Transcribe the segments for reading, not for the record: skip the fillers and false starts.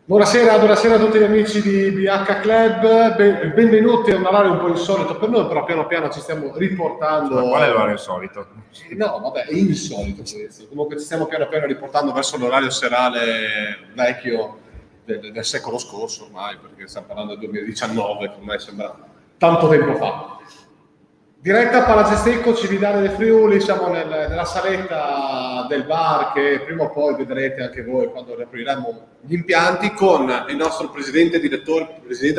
Buonasera a tutti gli amici di BH Club, benvenuti a un orario un po' insolito per noi, però piano piano ci stiamo riportando. Qual è l'orario solito? No, vabbè, è insolito. Comunque ci stiamo piano piano riportando verso l'orario serale vecchio del secolo scorso ormai, perché stiamo parlando del 2019, che ormai sembra tanto tempo fa. Diretta Palazestecco, Cividale del Friuli, siamo nella saletta del bar che prima o poi vedrete anche voi quando riapriremo gli impianti, con il nostro presidente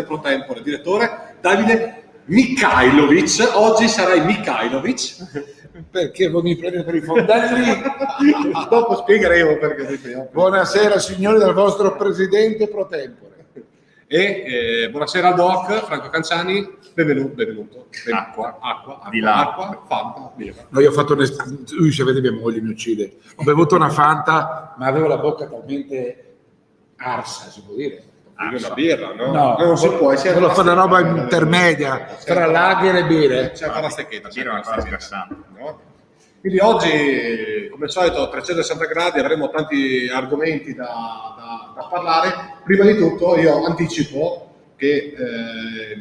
pro tempore, direttore Davide Mikhailovic. Oggi sarai Mikhailovic. Perché voi mi prendete per i fondelli? Dopo spiegheremo perché. Buonasera signori dal vostro presidente pro tempore. E buonasera al doc Franco Canciani, benvenuto. Acqua, Fanta, via. No, io ho fatto lui, se vede mia moglie mi uccide. Ho bevuto una Fanta, ma avevo la bocca talmente arsa, si può dire. Una birra, no? No, non si può. Volevo fare una roba intermedia tra lager e birre. C'è ancora la stecchetta. Birra è una cosa sgrassante, no? Quindi oggi, come al solito, a 360 gradi, avremo tanti argomenti da parlare. Prima di tutto io anticipo che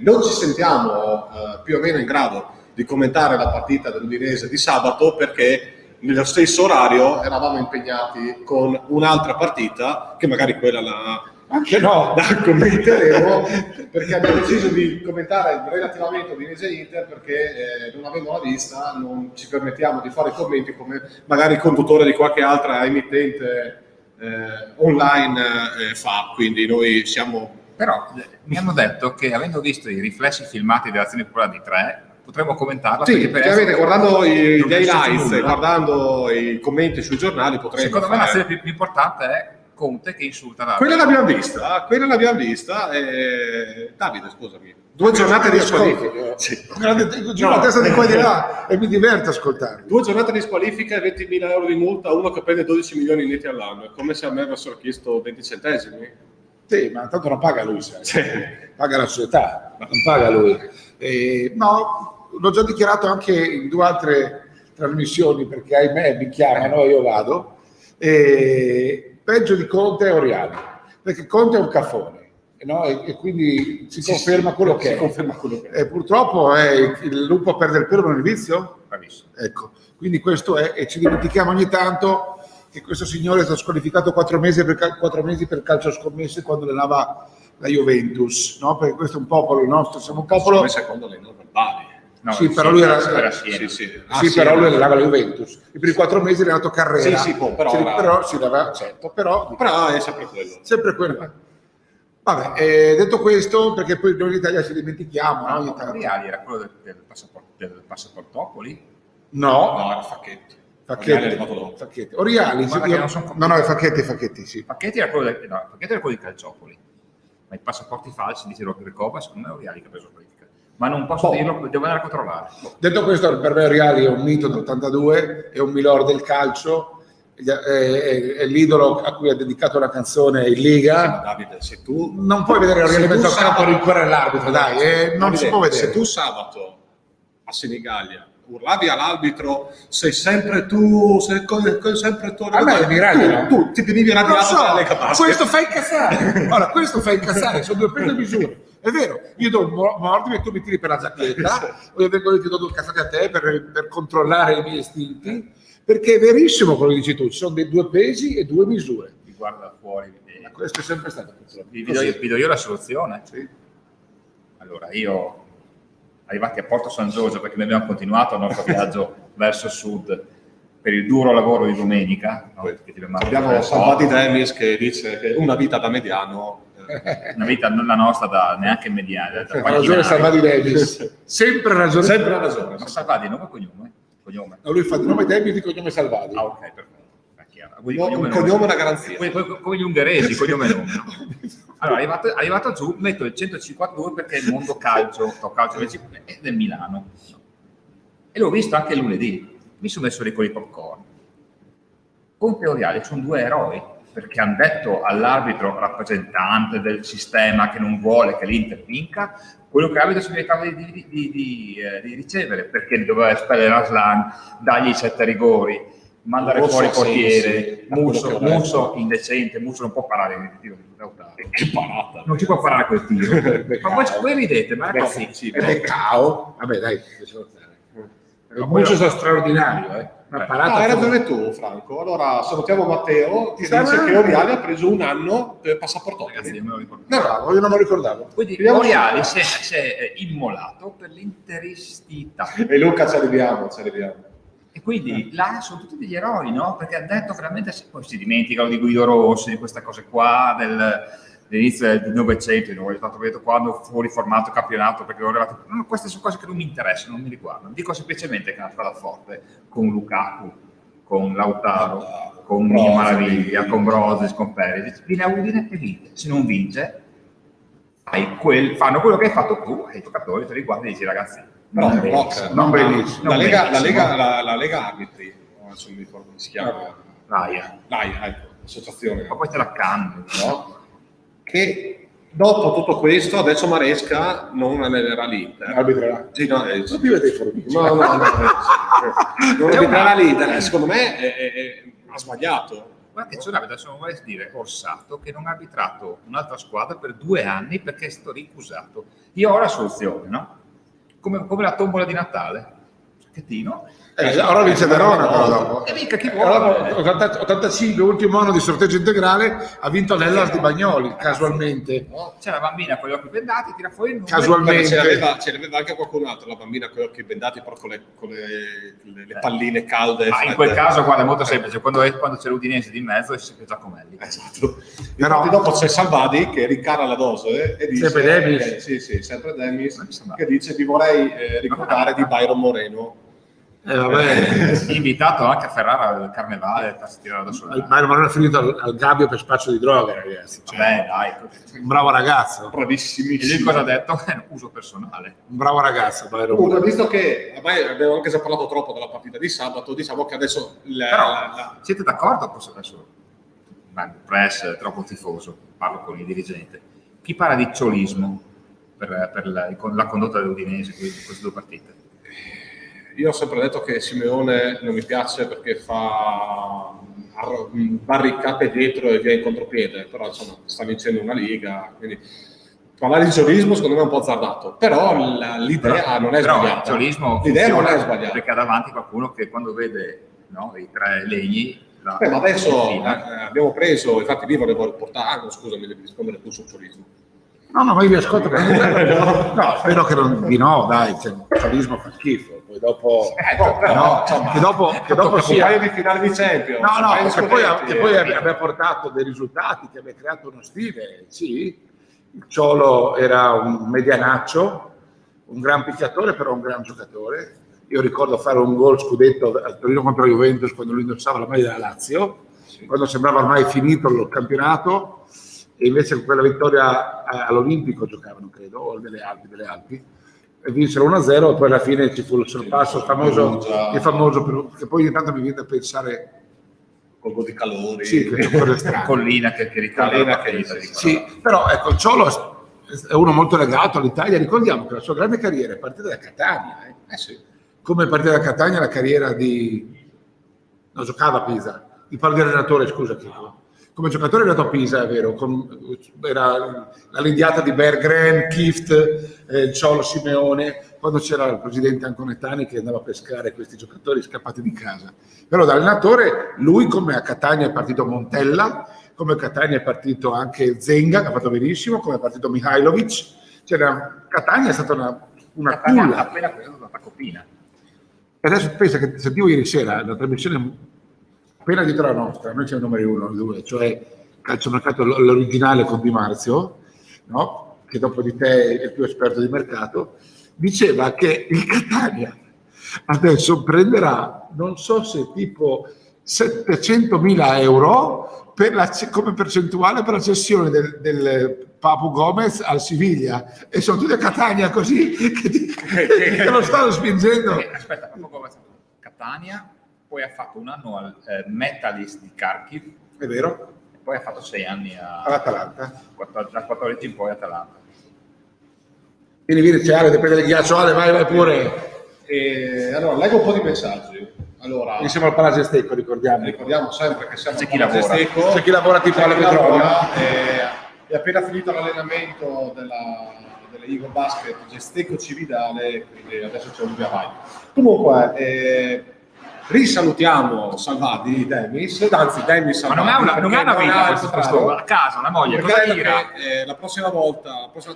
non ci sentiamo più o meno in grado di commentare la partita dell'Udinese di sabato, perché nello stesso orario eravamo impegnati con un'altra partita, che magari quella la commenteremo, perché abbiamo deciso di commentare relativamente Udinese Inter, perché non avendola vista non ci permettiamo di fare commenti come magari il conduttore di qualche altra emittente online fa, quindi noi siamo... Però mi hanno detto che, avendo visto i riflessi filmati dell'azione popolare di 3, potremmo commentarla. Sì, chiaramente guardando i highlights, guardando i commenti sui giornali potremmo... Secondo me l'azione più importante è Conte che insulta la... Quella l'abbiamo vista. Davide, scusami. 2 giornate di squalifica. Sì. Giro la testa di qua e di là e mi diverte ascoltarli. 2 giornate di squalifica e 20.000 euro di multa a uno che prende 12 milioni netti all'anno. È come se a me avessero chiesto 20 centesimi. Sì, ma tanto non paga lui, sai. Sì. Paga la società, non paga lui. No, l'ho già dichiarato anche in 2 altre trasmissioni, perché ahimè mi chiamano e io vado. Peggio di Conte è Oriali, perché Conte è un caffone, no? E quindi si conferma quello che è. Purtroppo è il lupo perde il pelo nel vizio. Bravissimo. Ecco, quindi questo è, e ci dimentichiamo ogni tanto che questo signore è stato squalificato 4 mesi per calcio scommesse quando allenava la Juventus, no? Perché questo è un popolo nostro, siamo un popolo... Secondo le norme verbali. No, sì, però lui era però lui allenava la Juventus e per i 4 mesi è allenato Carrera. Però si dava, certo, però è sempre quello. Sempre quello. Vabbè, detto questo, perché poi noi in Italia ci dimentichiamo, no? Ogni tanto. Oriali era quello del passaportopoli? No, era Facchetti. Facchetti. Oriali, è Facchetti, sì. Facchetti era quello di Calciopoli, ma i passaporti falsi di Recoba, secondo me è Oriali che ha preso qualifica. Ma non posso dirlo, devo andare a controllare. Detto questo, per me Oriali è un mito dell'82, è un milord del calcio, è l'idolo a cui ha dedicato la canzone in Liga. Davide, se tu non puoi vedere Oriali in mezzo al campo a rincorrere l'arbitro, non si può vedere. Se tu sabato a Senigallia urlavi all'arbitro, sei sempre tu, a me mi radiano. Tu ti venivi radiato dalla Lega Basket. Questo fa incazzare, sono 2 pesi e misure. È vero, io do un mordi e tu mi tiri per la giacchetta, o io vengo e ti do 2 cazzate a te per controllare i miei istinti, perché è verissimo quello che dici tu, ci sono dei 2 pesi e 2 misure. Mi guarda fuori. Questo è sempre stato. Vi do io la soluzione. Sì. Allora, io, arrivati a Porto San Giorgio, perché noi abbiamo continuato il nostro viaggio verso sud per il duro lavoro di domenica, no? Abbiamo Salvati Demis che dice che una vita da mediano, una vita non la nostra neanche mediana. Ha ragione Salvati Demis, sempre ragione. Ma Salvati nome o cognome? No, lui fa di nome Demis di cognome Salvati. Ah, ok, perfetto. Un cognome è una garanzia. Come gli ungheresi, cognome e nome. Allora, arrivato giù, metto il 152 perché il mondo calcio è del Milano. E l'ho visto anche lunedì. Mi sono messo lì con i popcorn. Conte e Oriali sono 2 eroi, perché hanno detto all'arbitro rappresentante del sistema che non vuole che l'Inter vinca quello che l'arbitro si meritava di ricevere, perché doveva espellere Aslan, dargli 7 rigori. mandare Musso fuori il ha sensi, portiere, da quello che ho letto. Musso indecente, Musso non può parare nel tiro di Lautaro. Che parata. Non ci può parare quel tiro. Ma voi ridete, ma Beh, ragazzi, sì, Ed è cao. Vabbè, dai, lasciamo stare. Ma Il poi- Musso è straordinario, Una parata. Ah, hai ragione tu, Franco. Allora salutiamo Matteo, ti Sta- dice che Oriali ha preso un anno per passaporto. ragazzi, io me lo ricordo. Bravo, io non me lo ricordavo. Quindi Vediamo Oriali se- si è immolato per l'interistità. E Luca ci arriviamo. E quindi là sono tutti degli eroi, no? Perché ha detto veramente, poi si dimenticano di Guido Rossi, di queste cose qua, dell'inizio del Novecento, non è stato detto quando fu riformato il campionato, perché non arrivato. No, queste sono cose che non mi interessano, non mi riguardano. Dico semplicemente che è una strada forte, con Lukaku, con Lautaro, con Brozovic. Maraviglia, con Brozovic, con Perisic, viene a Udine e vince. Se non vince, fanno quello che hai fatto tu, ai giocatori, te li guardi e dici ragazzi, Però, non però, benissimo, non benissimo. La Lega, benissimo. la Lega Arbitri, adesso non mi ricordo come si chiama. L'AIA. L'AIA, ecco, l'associazione. Ma poi te la cambi. No? Che dopo tutto questo adesso Maresca non allenerà l'Inter. Arbitrerà. Sì, no, Non più dei formici. no, non arbitreranà l'Inter. Secondo me ha sbagliato. Guarda che c'è un arbitro, adesso non vuoi dire Orsato, che non ha arbitrato un'altra squadra per 2 anni perché è stato ricusato. Io ho la soluzione, no? Come la tombola di Natale. Sacchettino. Ora vince Verona, però dopo. E mica chi Allora, vuole. 85, ultimo anno di sorteggio integrale, ha vinto l'Hellas di Bagnoli, casualmente. C'è la bambina con gli occhi bendati, tira fuori il numero. Casualmente. Ce l'aveva anche qualcun altro, la bambina con gli occhi bendati, però con le palline calde. Ah, in quel caso, guarda, è molto semplice. Quando c'è l'Udinese di mezzo, è sempre Giacomelli. Esatto. Però- Infatti dopo c'è Salvadi che ricara la dose e dice... Sempre Demis? Sì, sempre Demis, Mi sembra. che dice vi vorrei ricordare di Byron Moreno. Vabbè. Invitato anche a Ferrara al carnevale per tirare da solo. Ma non è finito al gabbio per spaccio di droga, ragazzi. Cioè, Beh, dai. un bravo ragazzo. E lui Bravissimissimo. cosa ha detto? È un uso personale. Un bravo ragazzo. Comunque, visto che ormai abbiamo anche già parlato troppo della partita di sabato, diciamo che adesso Però siete d'accordo? Forse adesso press è troppo tifoso, parlo con il dirigente. Chi parla di ciolismo per la condotta dell'Udinese in queste 2 partite? io ho sempre detto che Simeone non mi piace perché fa barricate dietro e via in contropiede, però insomma sta vincendo una Liga, quindi parlare di ciolismo secondo me è un po' azzardato, però l'idea non è Però sbagliata. il ciolismo L'idea non funziona è sbagliata. perché ha davanti qualcuno che quando vede, no, i 3 legni Ma adesso infila. abbiamo preso, infatti lì volevo portare, scusami, devi rispondere tu sul ciolismo. No, ma io vi ascolto. No, spero che non di no, dai, cioè, il ciolismo fa schifo. Poi dopo, però, insomma, che dopo un sia. paio di finali di Champions, No, un paio di che poi, scudetti, che poi abbia portato dei risultati, che abbia creato uno stile, sì. Il Ciolo era un medianaccio, un gran picchiatore, però un gran giocatore. Io ricordo fare un gol scudetto al Torino contro la Juventus quando lui indossava la maglia della Lazio, quando sembrava ormai finito il campionato, e invece con quella vittoria all'Olimpico giocavano, credo, o delle Alpi, e vinsero 1-0, e poi alla fine ci fu il sorpasso famoso, che poi ogni tanto mi viene a pensare, col gol di Calori. sì, che c'è quelle strane. Collina che ricalda Collina la partita. che- dico, Sì, però ecco, il Ciolo è uno molto legato all'Italia. Ricordiamo che la sua grande carriera è partita da Catania. Sì. Come è partita da Catania la carriera di... No, giocava a Pisa. Ti parlo di allenatore, scusa. Chico. Come giocatore è andato a Pisa, è vero. Era la lindiata di Berggren, Kift, il Ciolo Simeone, quando c'era il presidente Anconetani che andava a pescare questi giocatori scappati di casa. Però da allenatore, lui come a Catania è partito Montella, come a Catania è partito anche Zenga, che ha fatto benissimo, come è partito Mihailovic. Catania è stata una Catania ha culla. appena preso la copina. E adesso pensa che sentivo ieri sera la trasmissione appena dietro la nostra, noi siamo numeri 1, 2, cioè calciomercato l'originale con Di Marzio, no? Che dopo di te è il più esperto di mercato, diceva che il Catania adesso prenderà, non so se tipo 700.000 euro come percentuale per la cessione del Papu Gomez al Siviglia, e sono tutti a Catania così che lo stanno spingendo. Aspetta, proprio come Catania, poi ha fatto un anno al Metalist di Kharkiv, È vero? e poi ha fatto 6 anni All'Atalanta. da 14 in poi Atalanta. Vieni, c'è Ale, dipende del ghiaccio, Ale, vai pure. Allora, leggo un po' di messaggi. Allora, Insieme al Palazzo Stecco, ricordiamo sempre che siamo C'è chi a Palazzo lavora. Stecco, C'è chi lavora tipo c'è alla chi Petrolia. lavora, è appena finito l'allenamento delle Eagle Basket Stecco Cividale, quindi adesso c'è un via vai. Comunque, risalutiamo Salvati, Demis Ma Salvati. non ha una perché vita, il questo contrario. a casa, una moglie, Perché cosa ha detto dirà? che, la prossima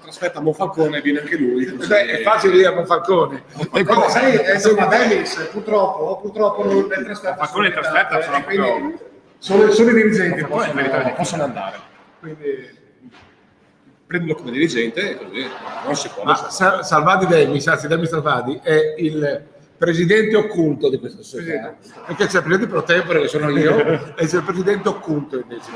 trasferta a Monfalcone viene anche lui. Così. Beh, è facile dire a Monfalcone. No, sai, insomma, Demis purtroppo non è trasferta. Monfalcone in trasferta sono quindi proprio- solo i dirigenti Monfalcone è meritare di possono andare. Quindi prendilo come dirigente e così non si può. Ma Salvati Demis, anzi Demis Salvati, è il presidente occulto di questa società. Perché c'è il presidente pro tempore, che sono io, e c'è il presidente occulto invece.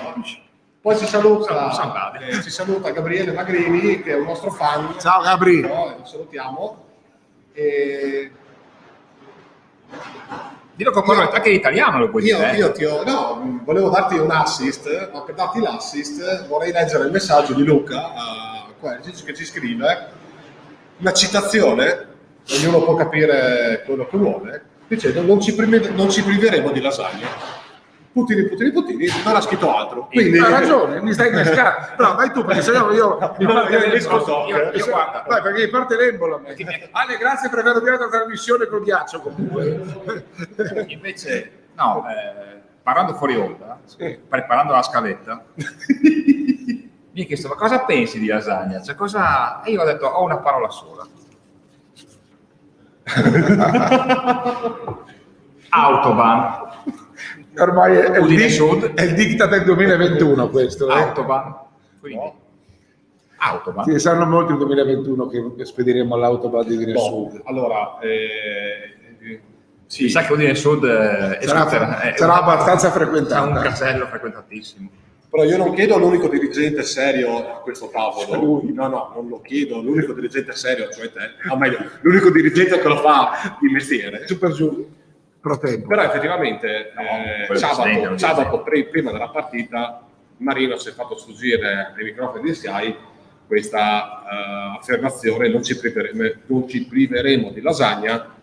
Poi ci saluta, Salvati. ci saluta Gabriele Magrini, che è un nostro fan. Ciao Gabri. Lo salutiamo. E Dillo con parola, anche in italiano lo puoi dire. no, volevo darti un assist, ma per darti l'assist vorrei leggere il messaggio di Luca che ci scrive una citazione, ognuno può capire quello che vuole, dicendo non ci priveremo di lasagna. Putini, non ha scritto altro. Quindi Ha ragione, mi stai innescando. No, vai tu, perché se no io mi parte l'embolo. Io guarda. Vai, perché mi parte l'embolo a me. Ale, grazie per aver avviato la trasmissione col ghiaccio comunque. Invece, no, parlando fuori onda, Sì. preparando la scaletta, mi ha chiesto, ma cosa pensi di lasagna? Cioè, cosa... E io ho detto, ho una parola sola. Autobahn. Ormai è Udine Sud. è il diktat del 2021 questo. Autobahn. Quindi, No. Autobahn. Sì, saranno molti nel 2021 che spediremo l'autobahn di Udine Sud. Allora, sì, Mi sa che Udine Sud Sarà abbastanza sarà un frequentata. casello frequentatissimo. però io non chiedo all'unico dirigente serio a questo tavolo. Lui. No, non lo chiedo all'unico dirigente serio, cioè te, o meglio, l'unico dirigente che lo fa di mestiere. Su per giù, pro tempo. Però effettivamente quello presidente non sabato prima della partita Marino si è fatto sfuggire ai microfoni di Sky questa affermazione: non ci priveremo di lasagna.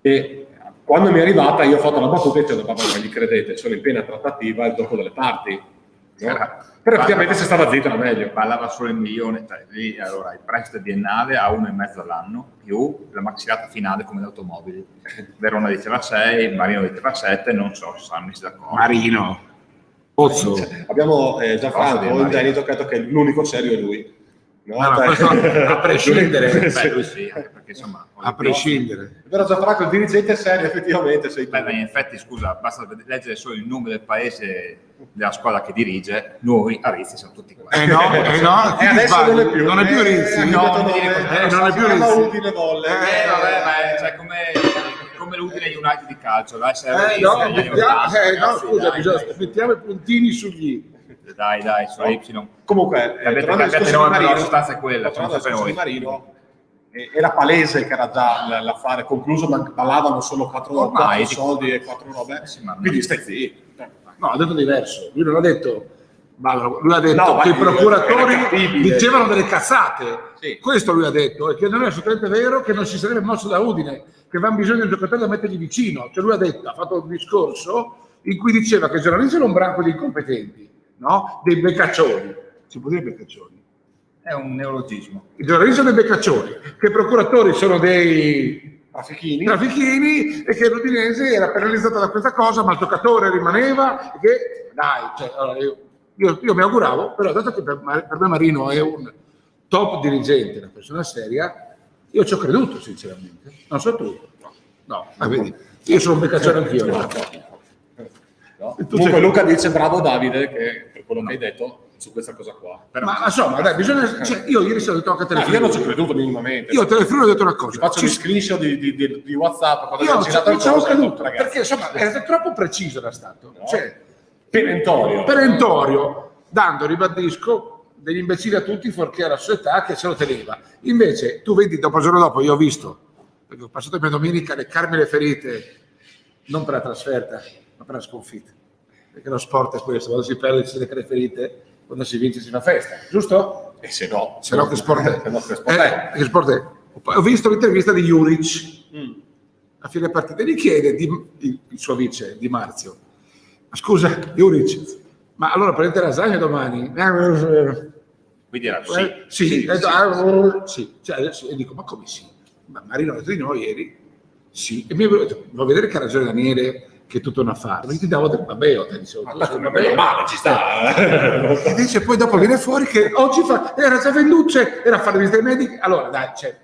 E quando mi è arrivata io ho fatto la battuta e ho detto: vabbè, ma gli credete, sono in piena trattativa, è il gioco delle parti, no? Però effettivamente se stava zitto era meglio. Parlava solo il milione, cioè, lì, allora il prestito biennale a 1,5 all'anno più la maximata finale come le automobili. Verona diceva 6, Marino diceva 7, non so se saranno messi d'accordo. Marino, Pozzo. Abbiamo Gianfranco Posso dire, in Veneto che ha detto che l'unico serio è lui, no? No, questo a prescindere. Beh, lui sì, anche perché insomma... A prescindere. Però Gianfranco il dirigente serio effettivamente sei tu. Beh, in effetti, scusa, basta leggere solo il nome del paese della squadra che dirige, noi a Rizzi siamo tutti qua. No, E adesso non è più. Non è più Rizzi. no, No, non mi dire così. non è più si chiama Rizzi. Udine Volle. Vabbè, ma cioè, come l'Udine United di calcio, dai, Scusa, mettiamo i puntini sugli. dai, su Y. Comunque, Avete tornando al capito, discorso no, di però Marino, la sostanza è quella, tornando al siamo discorso di sempre Marino, era palese che era già l'affare concluso, ma ballavano solo 4 Ormai, soldi e 4 robe. sì, ma- Quindi stai zitto. No, ha detto diverso. Lui non ha detto. Ma lui ha detto No, che i ma procuratori era capibile. dicevano delle cazzate. Sì. Questo lui ha detto, e che non è assolutamente vero che non si sarebbe mosso da Udine, che avevano bisogno di un giocatore da mettergli vicino. Cioè lui ha detto, ha fatto un discorso in cui diceva che i giornalisti sono un branco di incompetenti, no? Dei beccaccioni. Si può dire beccaccioni? È un neologismo. I giornalisti sono dei beccaccioni, che i procuratori sono dei Traffichini. e che l'Udinese era penalizzata da questa cosa, ma il giocatore rimaneva, e che dai, cioè, allora io mi auguravo, però dato che per me Marino è un top dirigente, una persona seria, io ci ho creduto sinceramente. Non so tu. No, vedi, io sono un beccaccione anch'io. No? Tu Comunque sei- Luca dice bravo Davide, che per quello che hai detto su questa cosa qua. Però, Ma insomma, dai, bisogna. Cioè, io ieri sera ho detto anche a Io Telefriuli. non ci ho creduto minimamente. Io a Telefriuli ho detto una Ti cosa. faccio gli screenshot di WhatsApp quando Io abbiamo girato il ci avevo coso, creduto, ragazzi. perché insomma era troppo preciso era stato. No. Cioè, perentorio. dando, ribadisco, degli imbecilli a tutti fuorché alla società che se lo teneva. Invece tu vedi, dopo il giorno dopo, io ho visto, perché ho passato la mia domenica a leccarmi le ferite, non per la trasferta, ma per la sconfitta. Perché lo sport è questo, quando si perde si lecca le ferite, quando si vince si fa festa, giusto? E se no, Se no che sport è? Se no che sport è? Che sport è? Ho visto l'intervista di Juric, a fine partita gli chiede il suo vice Di Marzio: ma scusa Juric, ma allora prendete lasagna domani? Quindi era Sì. Cioè, e dico, ma come sì? Ma Marino ha detto di no ieri? Sì. E mi avevo detto, vuoi vedere che ha ragione Daniele, che è tutto un affare? Perché ti davo del babbeo, te dicevo, male, ci sta. E invece poi dopo viene fuori che oggi era già venduto, cioè, era a fare visite mediche. Allora, dai, cioè,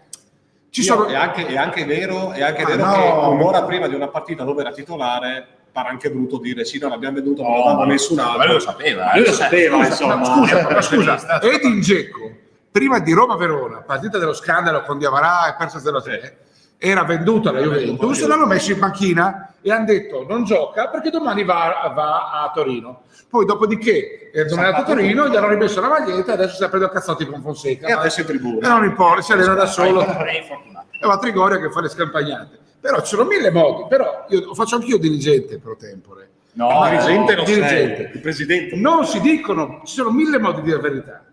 È anche vero, che un'ora prima di una partita dove era titolare pare anche brutto dire sì, non l'abbiamo venduto, non avevamo nessun altro. Ma lui lo sapeva. Lui lo sapeva, insomma. Scusa, Edin Dzeko, prima di Roma-Verona, partita dello scandalo con Diawara e perso 0-3, era venduto alla Juventus, l'hanno messo in panchina e hanno detto non gioca perché domani va a Torino. Poi dopodiché è tornato a Torino, gli hanno rimesso la maglietta e adesso si è preso cazzotti con Fonseca. E adesso è in tribuna. E non importa, si allena da solo. È infortunato. E va a Trigoria che fa le scampagnate. Però ci sono mille modi, però io faccio anch'io dirigente pro tempore. No, dirigente non dirigente. sei, il presidente. Non si dicono, ci sono mille modi di dire la verità,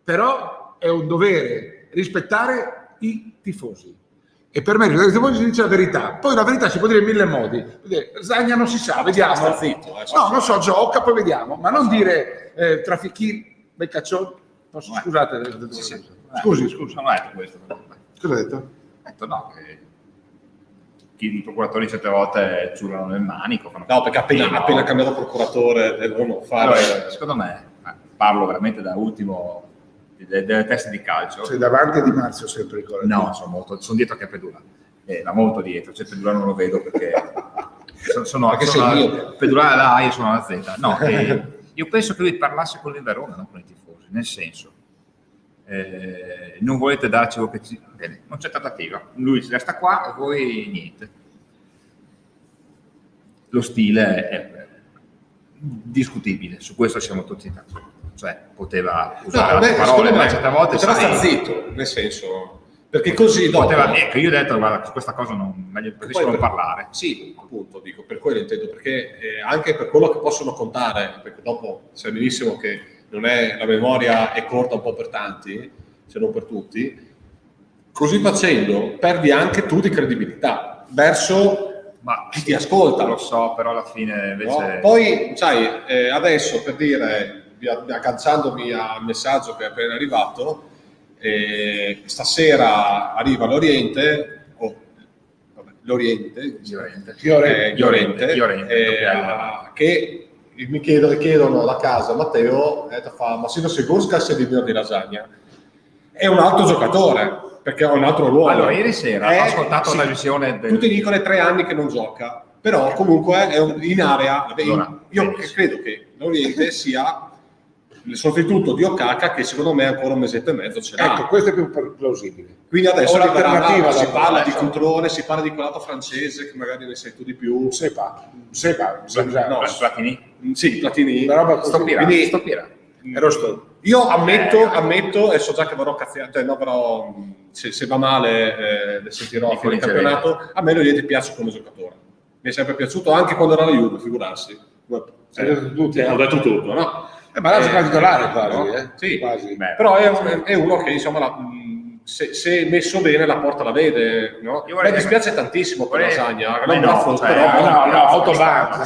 però è un dovere rispettare i tifosi. E per me rispettare i tifosi si dice la verità. Poi la verità si può dire in mille modi. Zagna non si sa, vediamo. Sta zitto, No, non so, gioca, poi vediamo. Ma non dire traffichi, beccaccioni. Scusate. Scusi. Non ho detto questo. Cosa ha detto? Ho detto no, che i procuratori certe volte ciurano nel manico. No, perché appena cambiato procuratore devono fare... Allora, secondo me, parlo veramente da ultimo delle teste di calcio. Sei davanti a Di Marzio sempre, ricordo. No, sono dietro a Capedula. Da molto dietro, cioè Pedula non lo vedo perché sono Pedula là, io sono alla Z. No, io penso che lui parlasse con il Verona, non con i tifosi, nel senso non volete darci quello che ci... Bene, non c'è trattativa, lui resta qua e voi niente. Lo stile è discutibile, su questo siamo tutti d'accordo, cioè poteva usare altre parole, ma certe volte però sta zitto, nel senso, perché così dopo... Io ho detto, guarda, questa cosa non meglio preferisco non parlare. Sì, appunto, dico, per quello intendo, perché anche per quello che possono contare, perché dopo sai benissimo che non è, la memoria è corta un po' per tanti, se non per tutti, così facendo perdi anche tu di credibilità verso chi ti ascolta. Lo so, però alla fine invece... No? Poi, sai, adesso per dire, agganciandomi al messaggio che è appena arrivato, stasera arriva l'Oriente, che mi chiedono da casa, Matteo, ma se non si busca se di lasagna. È un altro giocatore, perché ha un altro ruolo. Allora, ieri sera ho ascoltato la visione del... Tutti dicono è 3 anni che non gioca, però comunque è in area. Io credo che l'Oriente sia il sostituto di Okaka, che secondo me ancora un mesetto e mezzo ce l'ha. Ecco, questo è più plausibile. Quindi adesso l'alternativa si parla di Cutrone, si parla di quell'altro francese che magari ne sai tu di più. Sepa. No, Platini? Sì, Platini. Stoppirà. Io ammetto, e so già che vorrò cazziare, cioè, no, però se va male sentirò fuori il campionato. A me l'Oriente piace come giocatore. Mi è sempre piaciuto anche quando era la Juve, figurarsi. Ho detto tutto, no? Ma la gioca titolare quasi, no? Sì, quasi. Però è uno che insomma se messo bene la porta la vede, no? Mi dispiace tantissimo per Lasagna, Autobahn,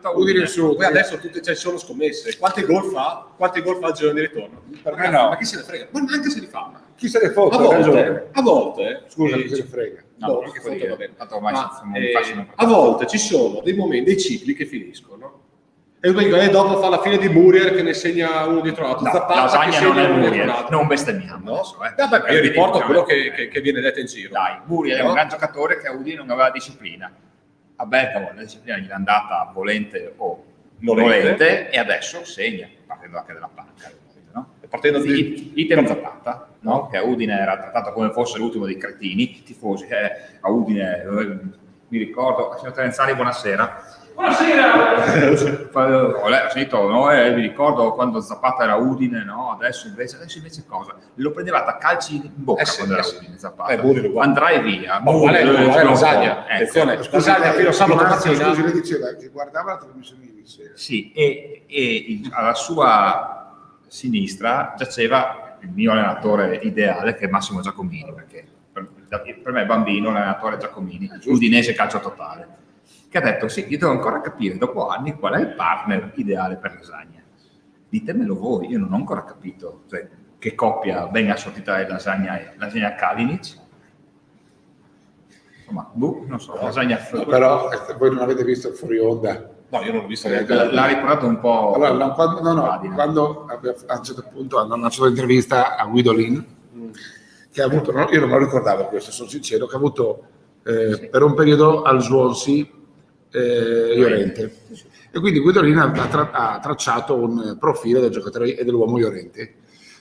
poi adesso ci sono scommesse, quanti gol fa al giorno di ritorno? Per me no. Ma chi se ne frega? Ma neanche se li fa. Chi se ne fotte? A volte scusa, chi se ne frega? A volte ci sono dei momenti, dei cicli che finiscono. E dopo fa la fine di Muriel che ne segna uno dietro l'altro. Lasagna non è Muriel, non bestemmiamo. No? Vabbè, io riporto quello che viene detto in giro. Dai, Muriel è un gran giocatore che a Udine non aveva disciplina. A Bergamo la disciplina gli è andata volente o nolente e adesso segna, partendo anche dalla panca. No? Partendo Italo Zapata, no? Che a Udine era trattato come fosse l'ultimo dei cretini, tifosi a Udine, mi ricordo, signor Terenzani, buonasera. Ho sentito, no? Mi ricordo quando Zapata era Udine, no? Adesso invece cosa? Lo prendevate a calci in bocca quando era Udine Zapata. Andrai via. Lasagna. Attenzione, Lasagna fino a sabato mattina. Scusi, lei diceva che guardava la trasmissione ieri sera. Sì, e alla sua sinistra giaceva il mio allenatore ideale, che è Massimo Giacomini, perché per me bambino, l'allenatore Giacomini, Udinese Calcio Totale, che ha detto sì, io devo ancora capire dopo anni qual è il partner ideale per lasagna. Ditemelo voi, io non ho ancora capito, cioè, che coppia ben assortita è lasagna Kalinic. Insomma, non so, lasagna Però voi non avete visto il fuori onda. No, io non l'ho visto neanche. l'ha ricordato un po'. Allora, quando a un certo punto hanno lanciato l'intervista a Guidolin, che ha avuto, io non me lo ricordavo questo, sono sincero, che ha avuto per un periodo al Swansea Llorente. E quindi Guidolin ha tracciato un profilo del giocatore e dell'uomo Llorente.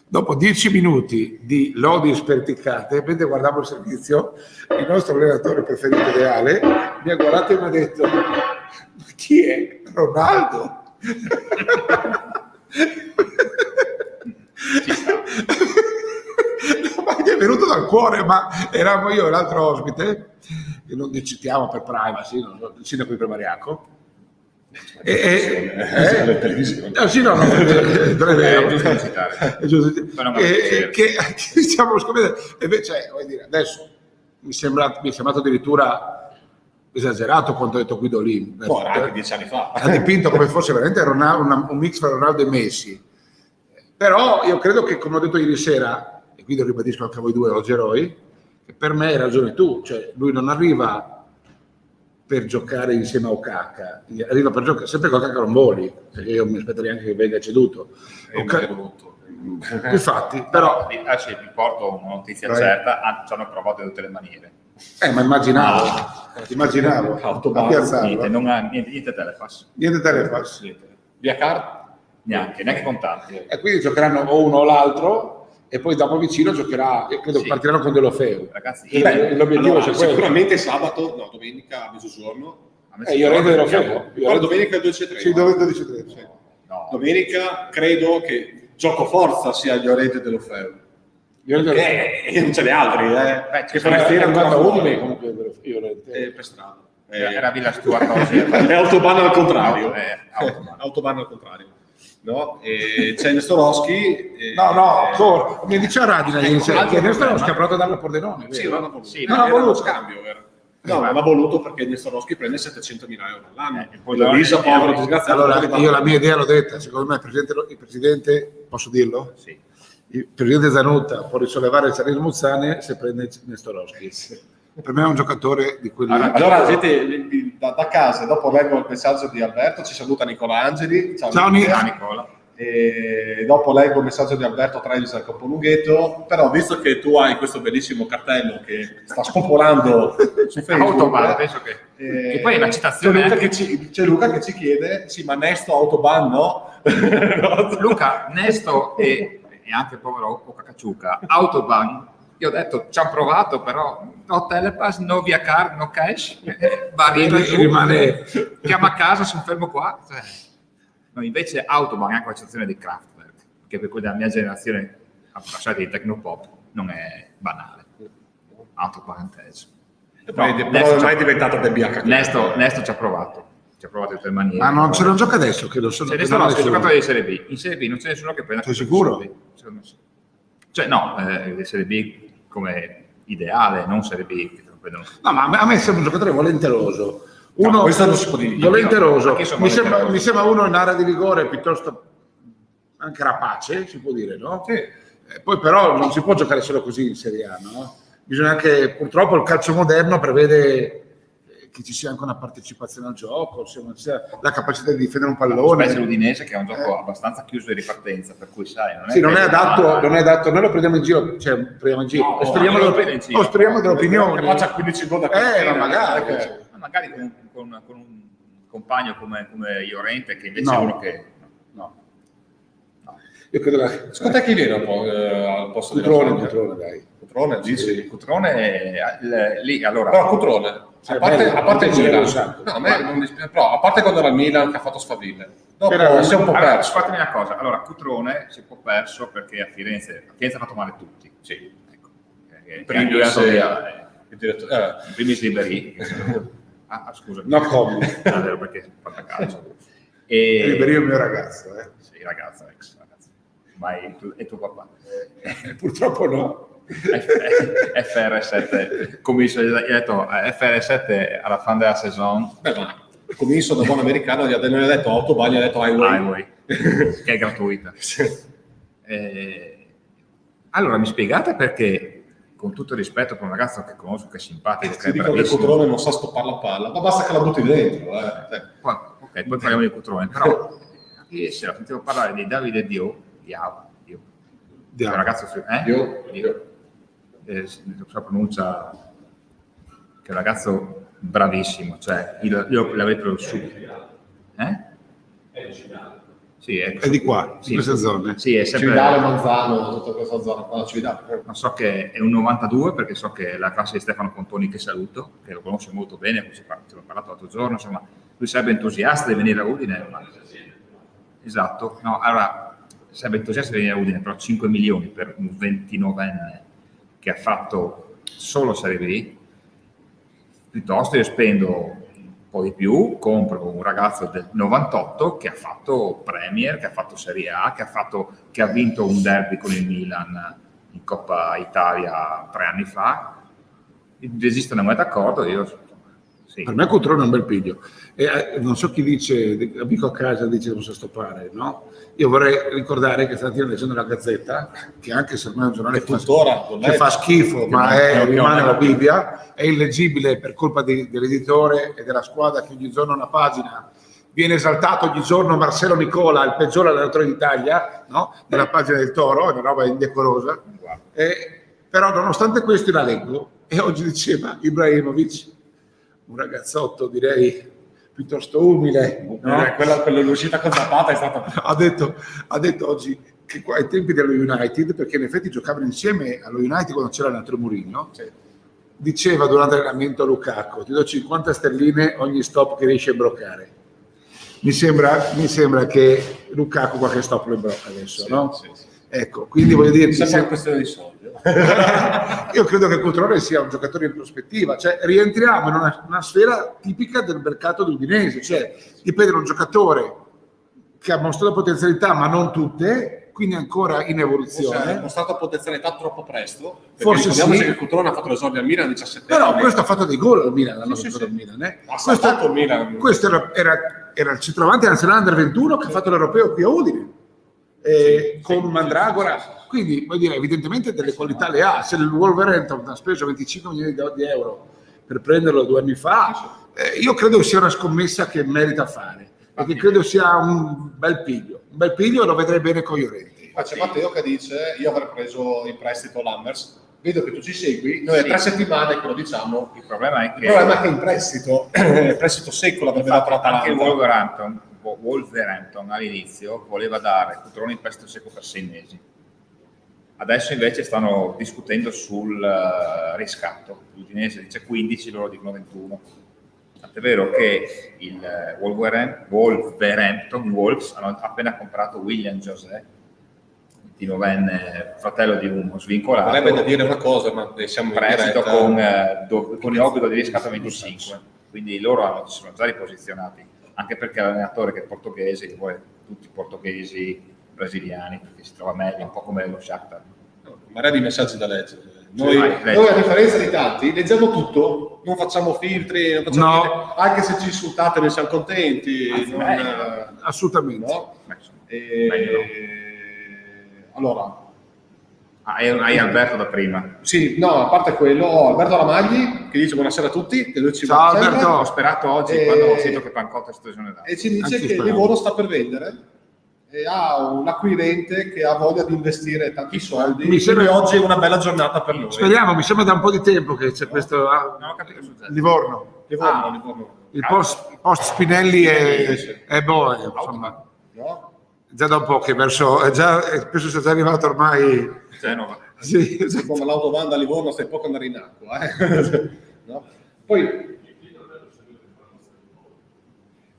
Dopo 10 minuti di lodi sperticate, mentre guardavo il servizio, il nostro allenatore preferito ideale mi ha guardato e mi ha detto: ma chi è? Ronaldo? Ma gli è venuto dal cuore, ma eravamo io e l'altro ospite, che non citiamo per privacy, il sindaco di Premariaco. Sì, no, è giusto citare. Che stiamo scoprendo. E invece, vuol dire, adesso mi è sembrato addirittura esagerato quanto ha detto Guidolin. Anche 10 anni fa. Ha dipinto come fosse veramente un mix tra Ronaldo e Messi. Però io credo che, come ho detto ieri sera, e quindi lo ribadisco anche a voi due oggi eroi, che per me hai ragione tu, cioè lui non arriva per giocare insieme a Okaka, arriva per giocare sempre con Okaka Romboli, perché io mi aspetterei anche che venga ceduto. Infatti, però vi porto una notizia certa, ci hanno provato in tutte le maniere. Ma immaginavo a piazzarlo. Niente telepass. Niente telepass. Via card? Neanche contanti. E quindi giocheranno o uno o l'altro, e poi dopo vicino giocherà, io credo partiranno con Delofeu. Ragazzi, l'obiettivo c'è sicuramente sabato, no, domenica a mezzogiorno. Io rendo Delofeu. Domenica 12:30. Sì, 12:30. No. Domenica credo che gioco forza sia Llorente e Delofeu. Non ce ne altri, che farà ancora Udine comunque Llorente. per strada. Era Villa Stuart oggi. È autobahn al contrario. Autobahn al contrario. No? E c'è Nestorowski. Mi diceva Radina ieri sera che Nestorowski ha provato a darlo a Pordenone. Sì, non ha voluto. Sì, non ha voluto. Scambio, vero? No, non ha voluto perché Nestorowski prende 700.000 euro all'anno. Poi Luisa, povero disgraziato. Allora, io la mia idea l'ho detta, secondo me il presidente, posso dirlo? Sì. Il presidente Zanutta può risollevare il Sarino Muzzane se prende Nestorowski. Per me è un giocatore di quelli. Allora, gente, da casa, dopo leggo il messaggio di Alberto, ci saluta Nicola Angeli. Ciao Nicola. E dopo leggo il messaggio di Alberto Trevis al Capolunghetto. Però, visto che tu hai questo bellissimo cartello che sta spopolando su Facebook, Autobahn, penso che poi è una citazione. C'è Luca che ci chiede: sì, ma Nesto Autobahn no? Luca, Nesto e anche il povero Okakachuka, Autobahn. Io ho detto, ci hanno provato, però no telepass, no via card, no cash, rimane. Chiama a casa, sono fermo qua. No, invece Autobahn è anche una citazione di Kraftwerk, che per quelli della mia generazione, appassionati di Tecnopop, non è banale. Autobahn non è mai diventata del BH. Nesto ci ha provato in tutte le maniere. Ma non se non gioca adesso, che lo sono. Ce ne sono altri giocatori di Serie B. In Serie B non c'è nessuno che prenda. Sei sicuro? Secondo me sì. Cioè no, Serie B come ideale, non Serie B che no, ma a me sembra un giocatore volenteroso. Questo non si può dire. Volenteroso. Mi sembra uno in area di rigore piuttosto anche rapace, si può dire, no? Sì. Poi però non si può giocare solo così in Serie A, no? Bisogna anche, purtroppo il calcio moderno prevede che ci sia anche una partecipazione al gioco, sia la capacità di difendere un pallone. Specie l'Udinese che è un gioco abbastanza chiuso di ripartenza, per cui sai, non è adatto, noi lo prendiamo in giro, o speriamo delle opinioni. Che faccia 15 gol da magari con un compagno come Llorente, che invece è uno che io credo che secondo te chi viene un po' al posto di Cutrone, dai. Cutrone, dici? Cutrone lì, allora. No, Cutrone. A parte il Milan, no, a me non dispiace, però a parte quando era il Milan che ha fatto sfaville, dopo si è un po' perso. Fatemi una cosa, allora Cutrone si è un po' perso perché a Firenze ha fatto male tutti. Sì. Primis Liberi. Scusa. No, come? Perché fa calcio. Liberi è il mio ragazzo. Sì, ragazzo, ex ragazzo. Ma è tuo papà. Purtroppo no. FR7 commesso, gli ha detto FR7 alla fin della saison. Beh, ma commesso da buon americano non gli ha detto autobahn, gli ha detto highway. Che è gratuita. Allora mi spiegate perché, con tutto il rispetto per un ragazzo che conosco, che è simpatico, che Si è dicono che bravissimo, Cutrone non sa stoppare la palla, ma basta che la butti dentro. ok, poi parliamo di Cutrone, però ieri sera sentivo parlare di Davide Dio, un ragazzo non so pronuncia, che è un ragazzo bravissimo, cioè io l'avrei preso subito. Sì, È di qua, in queste zone. Sì, è sempre Cividale, Manzano, tutta questa zona qua, Cividale. Non so che è un 92, perché so che è la classe di Stefano Pontoni, che saluto, che lo conosce molto bene, ci ho parlato l'altro giorno, insomma, lui sarebbe entusiasta di venire a Udine. Esatto, no, allora sarebbe entusiasta di venire a Udine, però 5 milioni per un 29enne che ha fatto solo Serie B, piuttosto io spendo un po' di più, compro un ragazzo del 98 che ha fatto Premier, che ha fatto Serie A, che ha vinto un derby con il Milan in Coppa Italia 3 anni fa. Esistono mai d'accordo? Io sì. Per me Cutrone è un bel piglio. Non so chi dice, amico a casa dice che non sa stoppare, no? Io vorrei ricordare che stamattina leggendo la Gazzetta, che anche se ormai è un giornale che fa schifo, ma rimane la Bibbia, è illeggibile per colpa dell'editore e della squadra, che ogni giorno una pagina viene esaltato, ogni giorno Marcelo Nicola, il peggiore allenatore d'Italia, no? Nella pagina del Toro, è una roba indecorosa. Però nonostante questo la leggo, e oggi diceva Ibrahimovic, un ragazzotto direi piuttosto umile, no? Quella l'uscita con Zapata è stata... ha detto oggi che qua ai tempi dello United, perché in effetti giocavano insieme allo United quando c'era l'altro Mourinho, sì. Diceva durante l'allenamento a Lukaku: ti do 50 sterline ogni stop che riesci a bloccare. Mi sembra che Lukaku qualche stop lo blocca adesso, sì, no? Sì, sì. Ecco, quindi voglio dire, sembra una questione di soldi. Io credo che Cutrone sia un giocatore in prospettiva, cioè rientriamo in una sfera tipica del mercato udinese, cioè dipende da un giocatore che ha mostrato potenzialità ma non tutte, quindi ancora in evoluzione. Ha mostrato potenzialità troppo presto, forse sì, che Cutrone ha fatto l'esordio al Milan a 17 anni. Però questo ha fatto dei gol al Milan, Ha saltato il Milan. Questo era il centravanti nazionale under 21 che ha fatto l'europeo qui a Udine. Con Mandragora, quindi vuol dire, evidentemente delle qualità le ha. Se il Wolverhampton ha speso 25 milioni di euro per prenderlo 2 anni fa, io credo sia una scommessa che merita fare, perché credo sia un bel piglio e lo vedrei bene con Llorenti. Ma c'è Matteo che dice: io avrei preso in prestito Lammers, vedo che tu ci segui, noi è 3 settimane che lo diciamo. Il problema è che in prestito secco l'avrebbe dato l'Atalanta. Anche il Wolverhampton all'inizio voleva dare Cutrone in prestito secco per 6 mesi. Adesso invece stanno discutendo sul riscatto. L'Udinese dice 15, loro dicono 21. Tant'è vero che il Wolverhampton, i Wolves, hanno appena comprato William José, 29enne, fratello di uno svincolato. Vorrebbe da dire una cosa, ma siamo in prestito con l'obbligo di riscatto 25. Quindi loro si sono già riposizionati, anche perché l'allenatore, che è portoghese, che vuole tutti portoghesi brasiliani, perché si trova meglio, un po' come lo Shakhtar. Marea di messaggi da leggere. Noi a differenza di tanti leggiamo tutto, non facciamo filtri, non facciamo niente, anche se ci insultate noi siamo contenti. Assolutamente. No? Allora, hai Alberto da prima. Sì, no, a parte quello, ho Alberto Lamagli che dice buonasera a tutti. Che lui ci ciao Alberto, ho sperato oggi quando ho sentito che Pancotto è stagione da. E ci dice che Livorno sta per vendere e ha un acquirente che ha voglia di investire tanti soldi. Mi sembra oggi una bella giornata per noi. Speriamo, mi sembra da un po' di tempo che c'è questo. Non ho capito il soggetto. Livorno. Il post Spinelli è buono, insomma. No? Già da un po' che penso sia già arrivato ormai Genova. Sì, esatto. Come l'autobahn da Livorno stai poco andare in acqua. No? Poi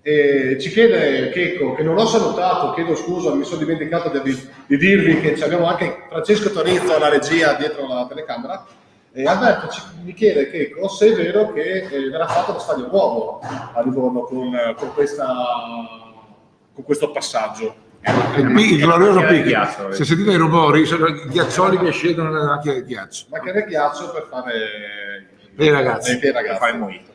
ci chiede Checco, che non ho salutato, chiedo scusa, mi sono dimenticato di dirvi che abbiamo anche Francesco Torizzo alla regia dietro la telecamera. E Alberto mi chiede Checco se è vero che verrà fatto lo stadio nuovo a Livorno con questo passaggio. Il glorioso Macchia del Picchi. ghiaccio, Se sentite i rumori, sono i ghiaccioli che scendono nella macchina del ghiaccio. Ma che del ghiaccio per fare Per i ragazzi. per i per ragazzi. fare il mojito.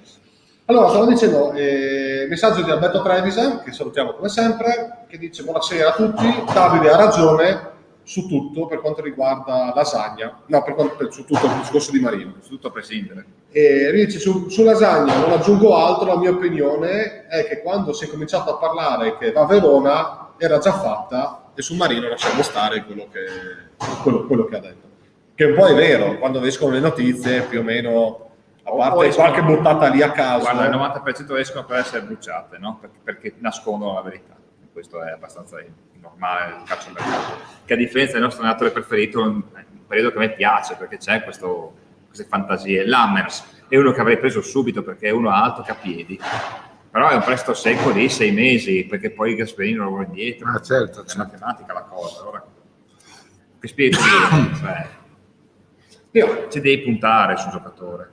Allora, stavo dicendo, messaggio di Alberto Trevisan, che salutiamo come sempre, che dice buonasera a tutti, Davide ha ragione su tutto per quanto riguarda lasagna, no, su tutto il discorso di Marino. Tutto a prescindere. E dice su lasagna non aggiungo altro, la mia opinione è che quando si è cominciato a parlare che va a Verona era già fatta e su Marino lasciamo stare quello che ha detto. Che un po' è vero, quando escono le notizie più o meno, a parte qualche buttata lì a caso. Guarda, il 90% escono per essere bruciate, no? Perché nascondono la verità. Questo è abbastanza normale il calcio mercato. Che a differenza del nostro allenatore preferito, un periodo che a me piace perché c'è queste fantasie. L'Hammers è uno che avrei preso subito perché è uno alto che ha piedi, però è un prestito secco di 6 mesi perché poi Gasperini lo vuole indietro. Ah, certo, È matematica la cosa. Allora, che spirito ci devi puntare sul giocatore.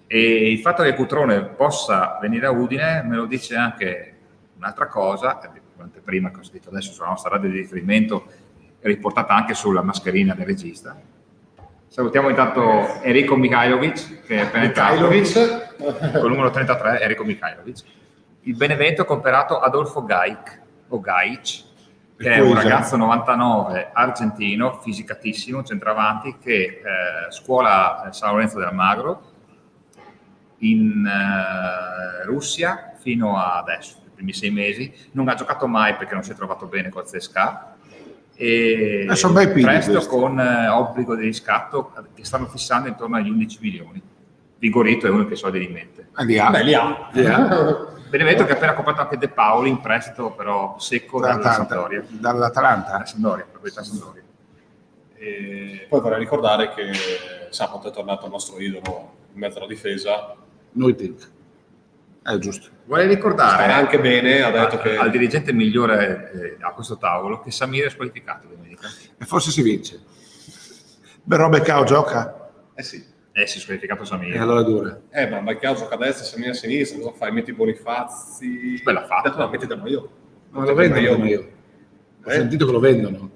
E il fatto che Cutrone possa venire a Udine me lo dice anche un'altra cosa, prima che ho sentito adesso sulla nostra radio di riferimento, riportata anche sulla mascherina del regista. Salutiamo intanto Enrico Mikhailovic, che è appena entrato, con il numero 33, Enrico Mikhailovic. Il Benevento ha comprato Adolfo Gaic, che è un ragazzo 99 argentino, fisicatissimo, centravanti, che scuola San Lorenzo del Magro in Russia fino a adesso, i primi 6 mesi. Non ha giocato mai perché non si è trovato bene col CSKA. E sono bei pigli presto questi. con obbligo di riscatto che stanno fissando intorno agli 11 milioni. Vigorito è uno che soldi in mente. Li ha. Li ha. Benevento che ha appena comprato anche De Paoli in prestito però secco dalla Sampdoria. Dall'Atalanta. Proprietà Sampdoria. E poi vorrei ricordare che sabato è tornato il nostro idolo in mezzo alla difesa. Noi think. È giusto. Vorrei ricordare Sta anche bene, ha detto che al dirigente migliore a questo tavolo che Samir è squalificato domenica. E forse si vince. Però Beccao gioca. sì. Si è squalificato Samir. E allora è dura. Ma Baccao gioca a destra, Samir a sinistra, cosa fai? Metti Bonifazi. Beh, l'ha fatto. No, metti da io. Ma lo vendono io. Ho sentito che lo vendono.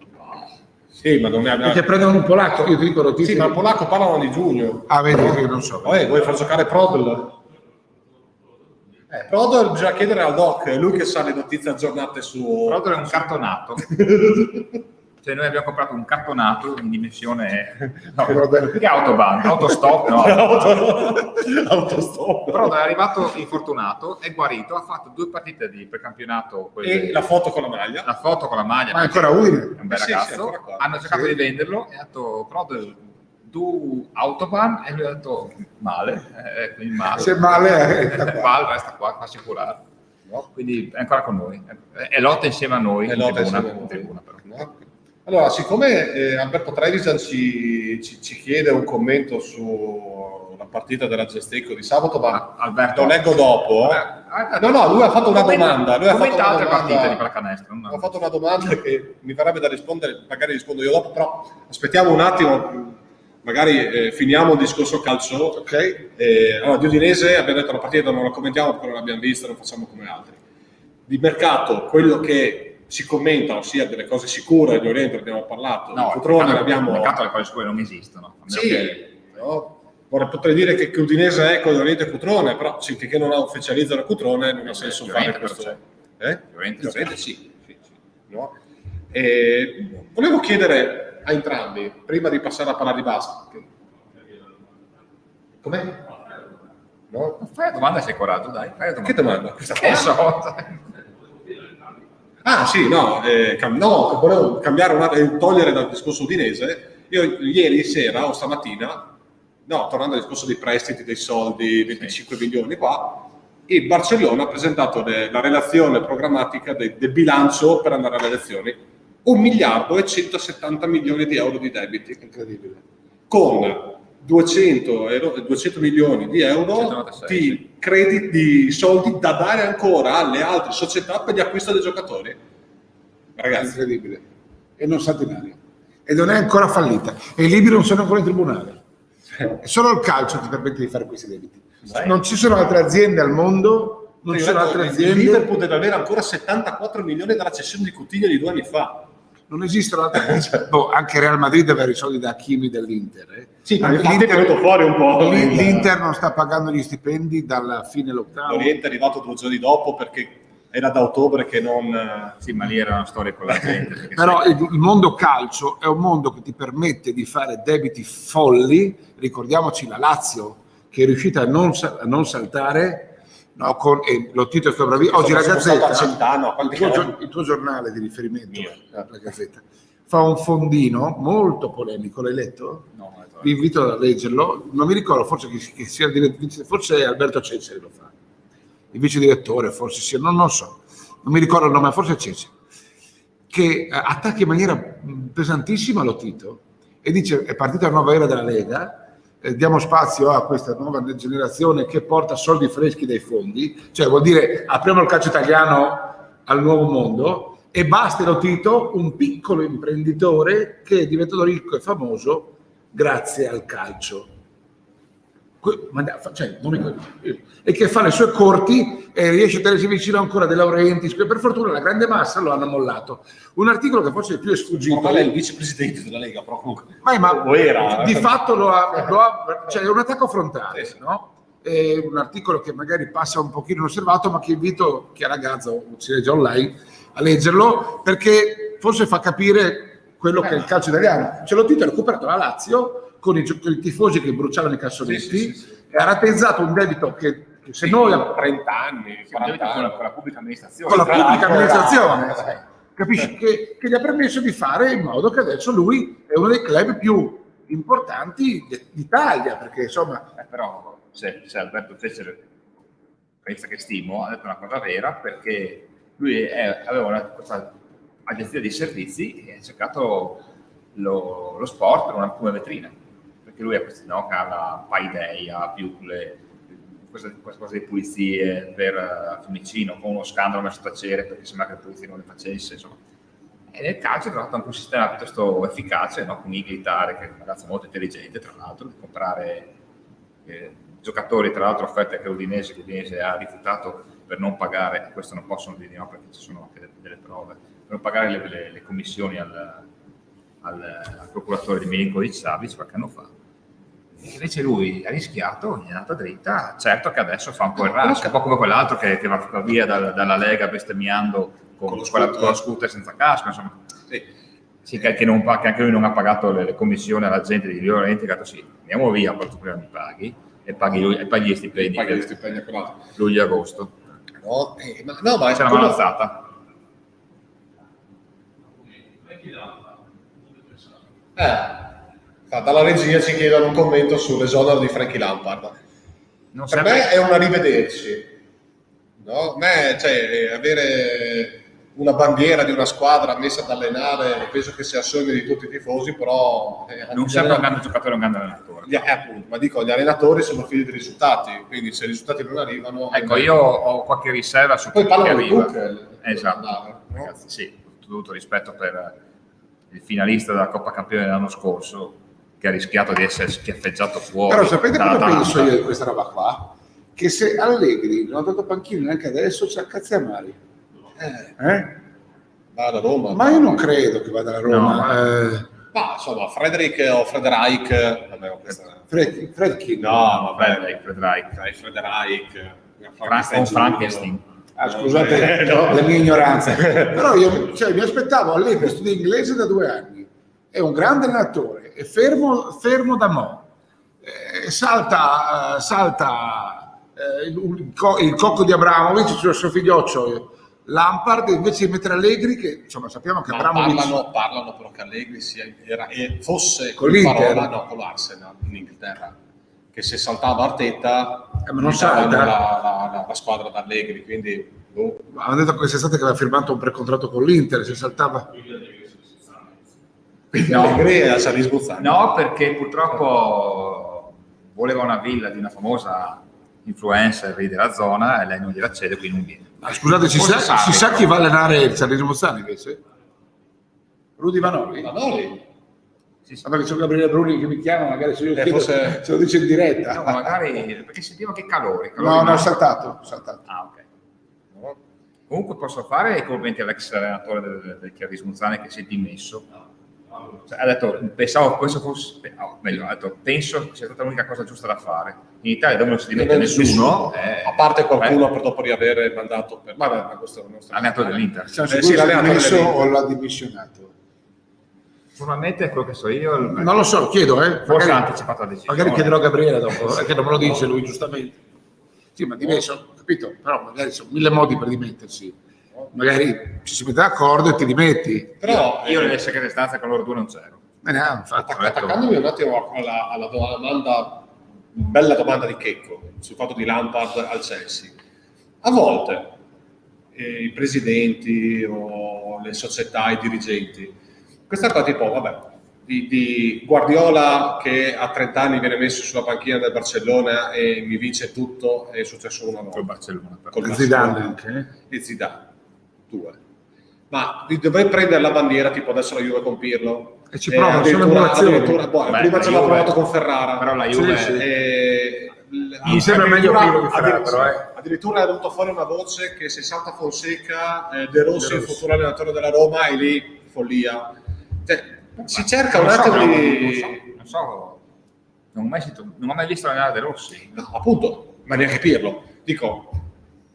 Sì, ma non ne abbiamo. Perché prendono un polacco, io ti dico notizie. Sì, ma il polacco parlano di giugno. Ah, vedi, io non so. Vuoi far giocare Prodl? Prodl bisogna chiedere al doc, è lui che sa le notizie aggiornate su. Prodl è un cartonato. Cioè noi abbiamo comprato un cartonato in dimensione che autobahn, autostop, no. Autostop. Prodl è arrivato infortunato, è guarito, ha fatto 2 partite di precampionato E la foto con la maglia. la foto con la maglia. Ma è ancora Udine. È un bel Sì, ragazzo. ancora qua. Hanno cercato di venderlo e ha detto Prodl du autobahn e lui ha detto male, quindi male. Se male Resta qua, fa assicurare. No? Quindi è ancora con noi, è lotta insieme a noi in tribuna, però. No? Allora, siccome Alberto Trevisan ci chiede un commento sulla partita della Gestecco di sabato, ma Alberto, lo leggo dopo. No, lui ha fatto una domanda. Commenta altre partite di pallacanestro. Ha fatto una domanda che mi verrebbe da rispondere, magari rispondo io dopo, però aspettiamo un attimo. Magari finiamo il discorso calcio. Ok. Allora, di Udinese abbiamo detto la partita non la commentiamo perché non l'abbiamo vista, non facciamo come altri. Di mercato, quello che si commenta, ossia delle cose sicure di Oriente, abbiamo parlato. No, Cutrone abbiamo. Il mercato le cose sicure non esistono. Sì, no? Potrei dire che Udinese è con Oriente e Cutrone, però finché non ufficializzano Cutrone non ha senso fare questo. Oriente sì. No? Volevo chiedere a entrambi, prima di passare a parlare di basket. Com'è? No? Fai la domanda se hai coraggio, dai. Fai la domanda. Che domanda? Che so. Ah sì, volevo cambiare togliere dal discorso udinese. Io ieri sera o stamattina, tornando al discorso dei prestiti, dei soldi, 25 milioni qua, il Barcellona ha presentato la relazione programmatica del bilancio per andare alle elezioni. 1 miliardo e 170 milioni di euro di debiti. Incredibile. Con 200 milioni di euro 196, di crediti, di soldi da dare ancora alle altre società per gli acquisti dei giocatori. Ragazzi, Incredibile. E non salta in aria. E non è ancora fallita. E i libri non sono ancora in tribunale. È solo il calcio che ti permette di fare questi debiti. Non ci sono altre aziende al mondo Non ci sono altre Il aziende. Liverpool deve avere ancora 74 milioni dalla cessione di Coutinho di 2 anni fa. Non esistono altre. Anche Real Madrid deve avere i soldi da Hakimi dell'Inter. Sì, ma Anche infatti è venuto fuori un po'. L'Inter non sta pagando gli stipendi dalla fine lockdown. L'Oriente è arrivato 2 giorni dopo perché era da ottobre che non... Sì, ma lì era una storia con la gente. perché Però sai- il mondo calcio è un mondo che ti permette di fare debiti folli. Ricordiamoci la Lazio che è riuscita a non saltare, no, lo Tito è stato bravissimo. Oggi la Sono stato a Gazzetta, Centano, il tuo giornale di riferimento, Mio. la Gazzetta, fa un fondino molto polemico. L'hai letto? No, non è vero. Vi invito a leggerlo. Non mi ricordo, forse che sia forse Alberto Cesare lo fa, il vice direttore, forse sia, non so, non mi ricordo il nome, forse è Cesare, che attacca in maniera pesantissima lo Tito e dice: è partita la nuova era della Lega, diamo spazio a questa nuova generazione che porta soldi freschi dai fondi, cioè vuol dire apriamo il calcio italiano al nuovo mondo, e basta lo Tito, un piccolo imprenditore che è diventato ricco e famoso grazie al calcio. Cioè, e che fa le sue corti e riesce a tenersi vicino ancora De Laurentiis. Per fortuna la grande massa lo hanno mollato. Un articolo che forse è più sfuggito. Normale è il vicepresidente della Lega, però comunque... Ma O era. di fatto cioè è un attacco frontale, no? È un articolo che magari passa un pochino inosservato, ma che invito chi ha la Gazza o si legge online a leggerlo, perché forse fa capire quello che è il calcio italiano. Ce l'ho Tito ha recuperato la Lazio con i tifosi che bruciavano i cassonetti, Sì. e ha rateizzato un debito che se noi 30 anni, 40 anni. Con la pubblica amministrazione. con la pubblica amministrazione, Esatto. capisci, che gli ha permesso di fare in modo che adesso lui è uno dei club più importanti d'Italia, perché insomma Però se Alberto Cesare, pensa che stimo, ha detto una cosa vera, perché lui aveva questa agenzia di servizi e ha cercato lo sport come vetrina, perché lui ha questi, no, che ha la Paideia, più questa cosa di pulizie per Fiumicino, con uno scandalo messo a tacere perché sembra che la polizia non le facesse, insomma. E nel calcio ha trovato anche un sistema piuttosto efficace, no? Con Iglitare, che è un ragazzo molto intelligente, tra l'altro, di comprare giocatori, tra l'altro offerte che l'Udinese ha rifiutato per non pagare, questo non possono dire no perché ci sono anche delle prove, per non pagare le commissioni al procuratore di Milinkovic-Savic qualche anno fa. E invece lui ha rischiato, gli è andata dritta, certo che adesso fa un po' il raso, un po' come quell'altro che va via dalla Lega bestemmiando con lo scooter senza casco, insomma. Sì, che anche lui non ha pagato le commissioni alla gente di Llorente, che ha detto sì, andiamo via, poi tu prima mi paghi e paghi gli stipendi, Paghi gli stipendi a quell'altro. luglio e agosto. Ma C'è una mano alzata. Dalla regia ci chiedono un commento sull'esonero di Frankie Lampard. Non Per me è un arrivederci, no? Cioè, avere una bandiera di una squadra messa ad allenare penso che sia il sogno di tutti i tifosi, però non serve un grande giocatore, un grande allenatore. appunto, ma dico, gli allenatori sono figli dei risultati, quindi se i risultati non arrivano... Ecco, io ho qualche riserva su Poi chi parlano di arriva. Tuchel. Esatto, No? ragazzi, sì, tutto rispetto per il finalista della Coppa Campione dell'anno scorso, che ha rischiato di essere schiaffeggiato fuori. però sapete cosa dall'Atalanta. penso io di questa roba qua? Che se Allegri non ha dato panchino neanche adesso c'è Cazziamari. Va alla Roma. Ma io non credo che vada alla Roma. Ma insomma, Frederick o Frederik, vabbè, questa... Fredkin. No, Frederick. Frederick, Frankenstein. Scusate no. la mia ignoranza, però io mi aspettavo Allegri, studia inglese da 2 anni, è un grande allenatore, è fermo da mo', salta il cocco di Abramovic, cioè il suo figlioccio Lampard, invece di mettere Allegri, che insomma sappiamo che Abramovic parlano però che Allegri fosse con l'Inter, con l'Arsenal in Inghilterra, che se saltava Arteta ma non salta la squadra d'Allegri, quindi hanno detto quest'estate che aveva firmato un precontratto con l'Inter, se saltava Allegri è a Salis Buzzani. No, perché purtroppo voleva una villa di una famosa influencer della zona e lei non gliela cede, quindi non viene. Scusate, si sa chi va a allenare il Salis Buzzani invece? Rudy Vanoli? Sì. Perché c'è Gabriele Bruni che mi chiama, magari se io chiedo, forse... se lo dice in diretta. No, magari perché sentiva che calori. No, è saltato. Ah, ok. Comunque posso fare i complimenti all'ex allenatore del Chiarismo Zane che si è dimesso. Cioè, ha detto, penso sia stata l'unica cosa giusta da fare. In Italia dove non si dimette nessuno, a parte qualcuno per dopo riavere il mandato per... Vabbè, ma questo è il nostro allenatore dell'Inter. Siamo sicuri se l'ha dimesso o l'ha dimissionato? Formalmente è quello che so io. Non lo so, chiedo, Forse ha anticipato la decisione. Magari chiederò a Gabriele dopo, che non me lo dice lui giustamente. Sì, ma dimesso, capito? Però magari sono 1000 modi per dimettersi. Magari ci si mette d'accordo e ti dimetti. Però io nelle segrete stanze con loro due non c'ero. Infatti. Attaccandomi un attimo alla domanda, bella domanda di Checco sul fatto di Lampard al Chelsea. A volte i presidenti o le società, i dirigenti, questa cosa tipo, vabbè, di Guardiola che a 30 anni viene messo sulla panchina del Barcellona e mi vince tutto, è successo una volta. Col Barcellona. Col Zidane anche. E Zidane, 2. Ma dovrei prendere la bandiera tipo adesso la Juve con Pirlo? E ci provano, sono emulazioni. Prima ci aveva provato con Ferrara. Però la Juve... Sì. Mi sembra meglio Pirlo di Ferrara, però. Addirittura è venuta fuori una voce che se salta Fonseca, De Rossi, il futuro allenatore della Roma, e lì follia. Cioè, si cerca un attimo di... Non so, non ho mai visto allenare De Rossi. No, appunto, ma neanche Pirlo. Dico,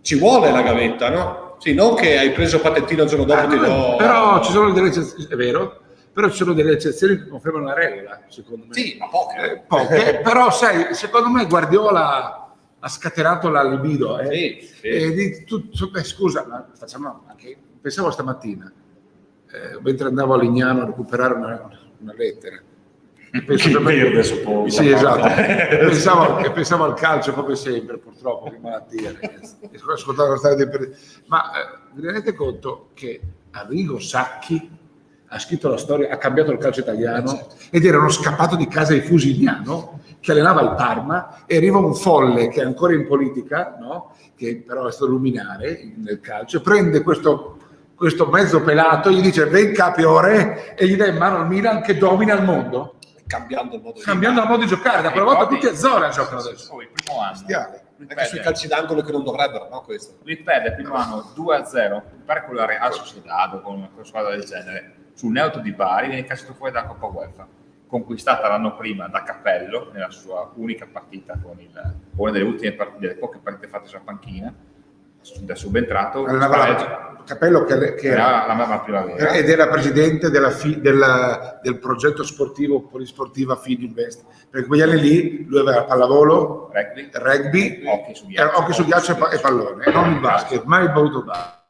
ci vuole la gavetta, no? Sì, non che hai preso patentino il giorno dopo ti do... Però ci sono delle eccezioni, è vero, però ci sono delle eccezioni che confermano la regola, secondo me. Sì, ma poche. Poche, però sai, secondo me Guardiola ha scatenato la libido. Sì. Scusa, ma facciamo anche... Pensavo stamattina, mentre andavo a Lignano a recuperare una lettera. Verde, suppongo. Sì, esatto. Pensavo al calcio come sempre, purtroppo, che malattia. Ascoltavo la storia ma vi rendete conto che Arrigo Sacchi ha scritto la storia, ha cambiato il calcio italiano ed era uno scappato di casa di Fusignano che allenava il Parma e arriva un folle che è ancora in politica, no? Che però è stato luminare nel calcio, prende questo mezzo pelato, gli dice venga Piore e gli dà in mano il Milan che domina il mondo. Cambiando il modo di giocare, da quella volta tutti a zona giocano adesso. Il primo anno. Anche sui calci d'angolo che non dovrebbero, no? Questo. Lui perde il primo anno 2-0, mi pare con la Real Sociedad o con una squadra del genere, sul neutro di Bari, viene cacciato fuori dalla Coppa UEFA, conquistata l'anno prima da Cappello nella sua unica partita con una delle ultime partite, delle poche partite fatte sulla panchina, da subentrato. Cappello che era la primavera ed era presidente del progetto sportivo polisportiva Fininvest, perché quegli anni lì lui aveva pallavolo, rugby, hockey su ghiaccio e pallone, non il basket, mai voluto basket.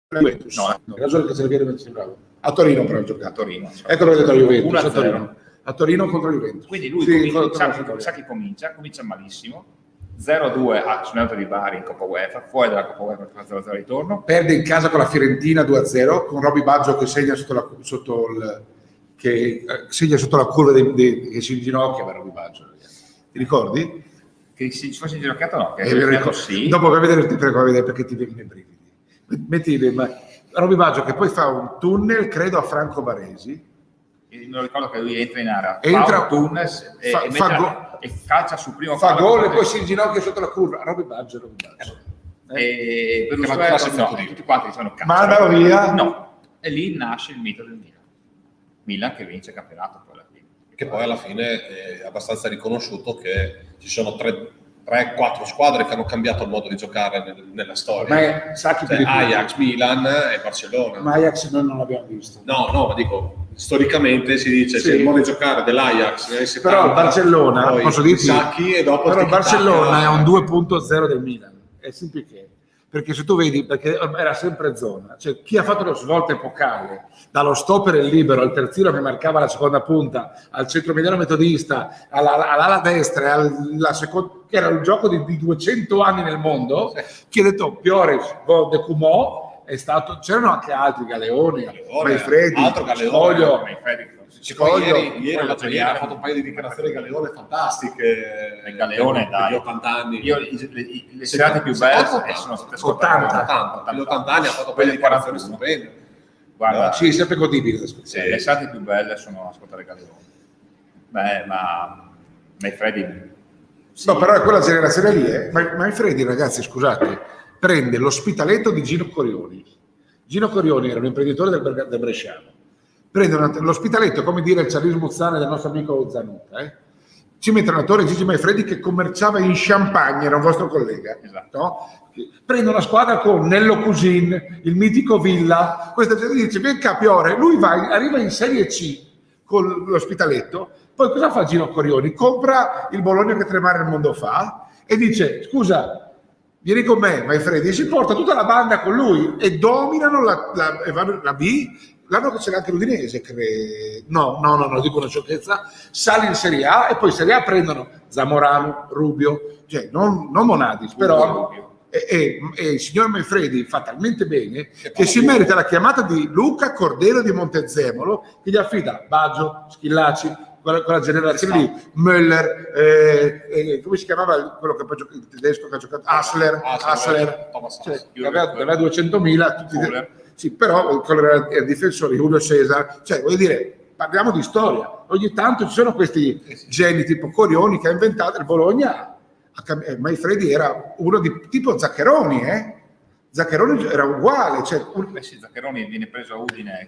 No, ragione che se ne viene bravo. A Torino però ha giocato. A Torino. Ecco perché ho detto Juventus. 1-0. A Torino contro Juventus. Quindi lui sa che comincia malissimo. 0-2 sul neutro di Bari in Coppa UEFA, fuori dalla Coppa UEFA per 0-0 ritorno. Perde in casa con la Fiorentina 2-0 con Roby Baggio che segna sotto la curva che si inginocchia per Roby Baggio. Ti ricordi? Che si fosse inginocchiato no, sì. Dopo vai a vedere perché ti vengono i brividi. Roby Baggio che poi fa un tunnel, credo a Franco Baresi. Non ricordo che lui entra in area, fa un tunnel e calcia sul primo fa gol e poi si inginocchia sotto la curva. Roby Baggio. E Berlusconi tutti quanti dicevano cazzo. Ma andava via? No. E lì nasce il mito del Milan che vince il campionato poi alla fine. Che poi alla fine è abbastanza riconosciuto che ci sono 3-4 squadre che hanno cambiato il modo di giocare nella storia. Ajax, Milan e Barcellona. Ma Ajax noi non l'abbiamo visto. No, ma dico, storicamente si dice c'è il modo di giocare dell'Ajax. Però il Barcellona, posso dirti, però il Barcellona è un 2.0 del Milan. È semplice. Perché se tu vedi, perché era sempre zona, cioè chi ha fatto lo svolto epocale, dallo stopper libero al terzino che marcava la seconda punta, al centromediano metodista, all'ala destra, che era un gioco di 200 anni nel mondo, chi ha detto Piore, De Cumò, è stato, c'erano anche altri, Galeone, Maifredi, Scoglio, Ieri ha fatto un paio di dichiarazioni di Galeone fantastiche. Galeone dagli 80 anni. Le serate più belle sono state 80 anni ha fatto un paio di dichiarazioni stupende. Guarda, sì, sempre godibile. Le serate più belle sono ascoltare Galeone. Ma Maifredi Sì. No, però è quella generazione lì, Manfredi, ragazzi, scusate, prende l'ospitaletto di Gino Corioni. Gino Corioni era un imprenditore del Bresciano. Prende l'ospitaletto, come dire il Charles Muzzane del nostro amico Zanuta, Ci mette l'allenatore Gigi Manfredi che commerciava in Champagne, era un vostro collega. Esatto. No? Prende una squadra con Nello Cusin, il mitico Villa, questa gente dice, vieni Capiore, lui arriva in Serie C con l'ospitaletto, poi cosa fa Gino Corioni? Compra il Bologna che tremare il mondo fa e dice, scusa, vieni con me Manfredi, e si porta tutta la banda con lui e dominano la B. L'anno che c'era anche l'Udinese, no, dico una sciocchezza, sale in Serie A e poi in Serie A prendono Zamorano, Rubio, cioè non Monadis, però e il signor Manfredi fa talmente bene che si merita la chiamata di Luca Cordero di Montezemolo, che gli affida Baggio, Schillaci, quella generazione lì, Müller, come si chiamava quello che poi il tedesco che ha giocato? Hassler, cioè, aveva 200.000, tutti sì, però quello era il difensore Julio Cesar, cioè voglio dire, parliamo di storia, ogni tanto ci sono questi geni tipo Corioni che ha inventato il Bologna. Manfredi era uno di tipo Zaccheroni, Zaccheroni era uguale. Cioè, sì, Zaccheroni viene preso a Udine,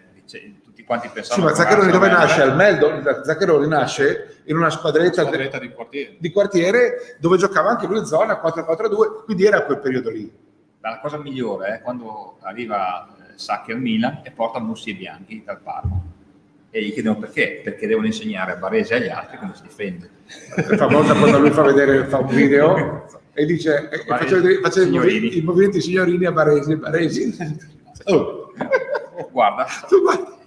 tutti quanti pensavano. Sì, ma Zaccheroni dove nasce? Al Meldon. Zaccheroni nasce in una squadretta di quartiere dove giocava anche lui in zona 4-4-2, quindi era quel periodo lì. La cosa migliore è quando arriva Sacchi al Milan e porta Mussi e Bianchi dal Parma. E gli chiedono perché? Perché devono insegnare a Baresi e agli altri come si difende. È famosa quando lui fa un video e dice faceva i movimenti signorini a Baresi. Oh. Guarda,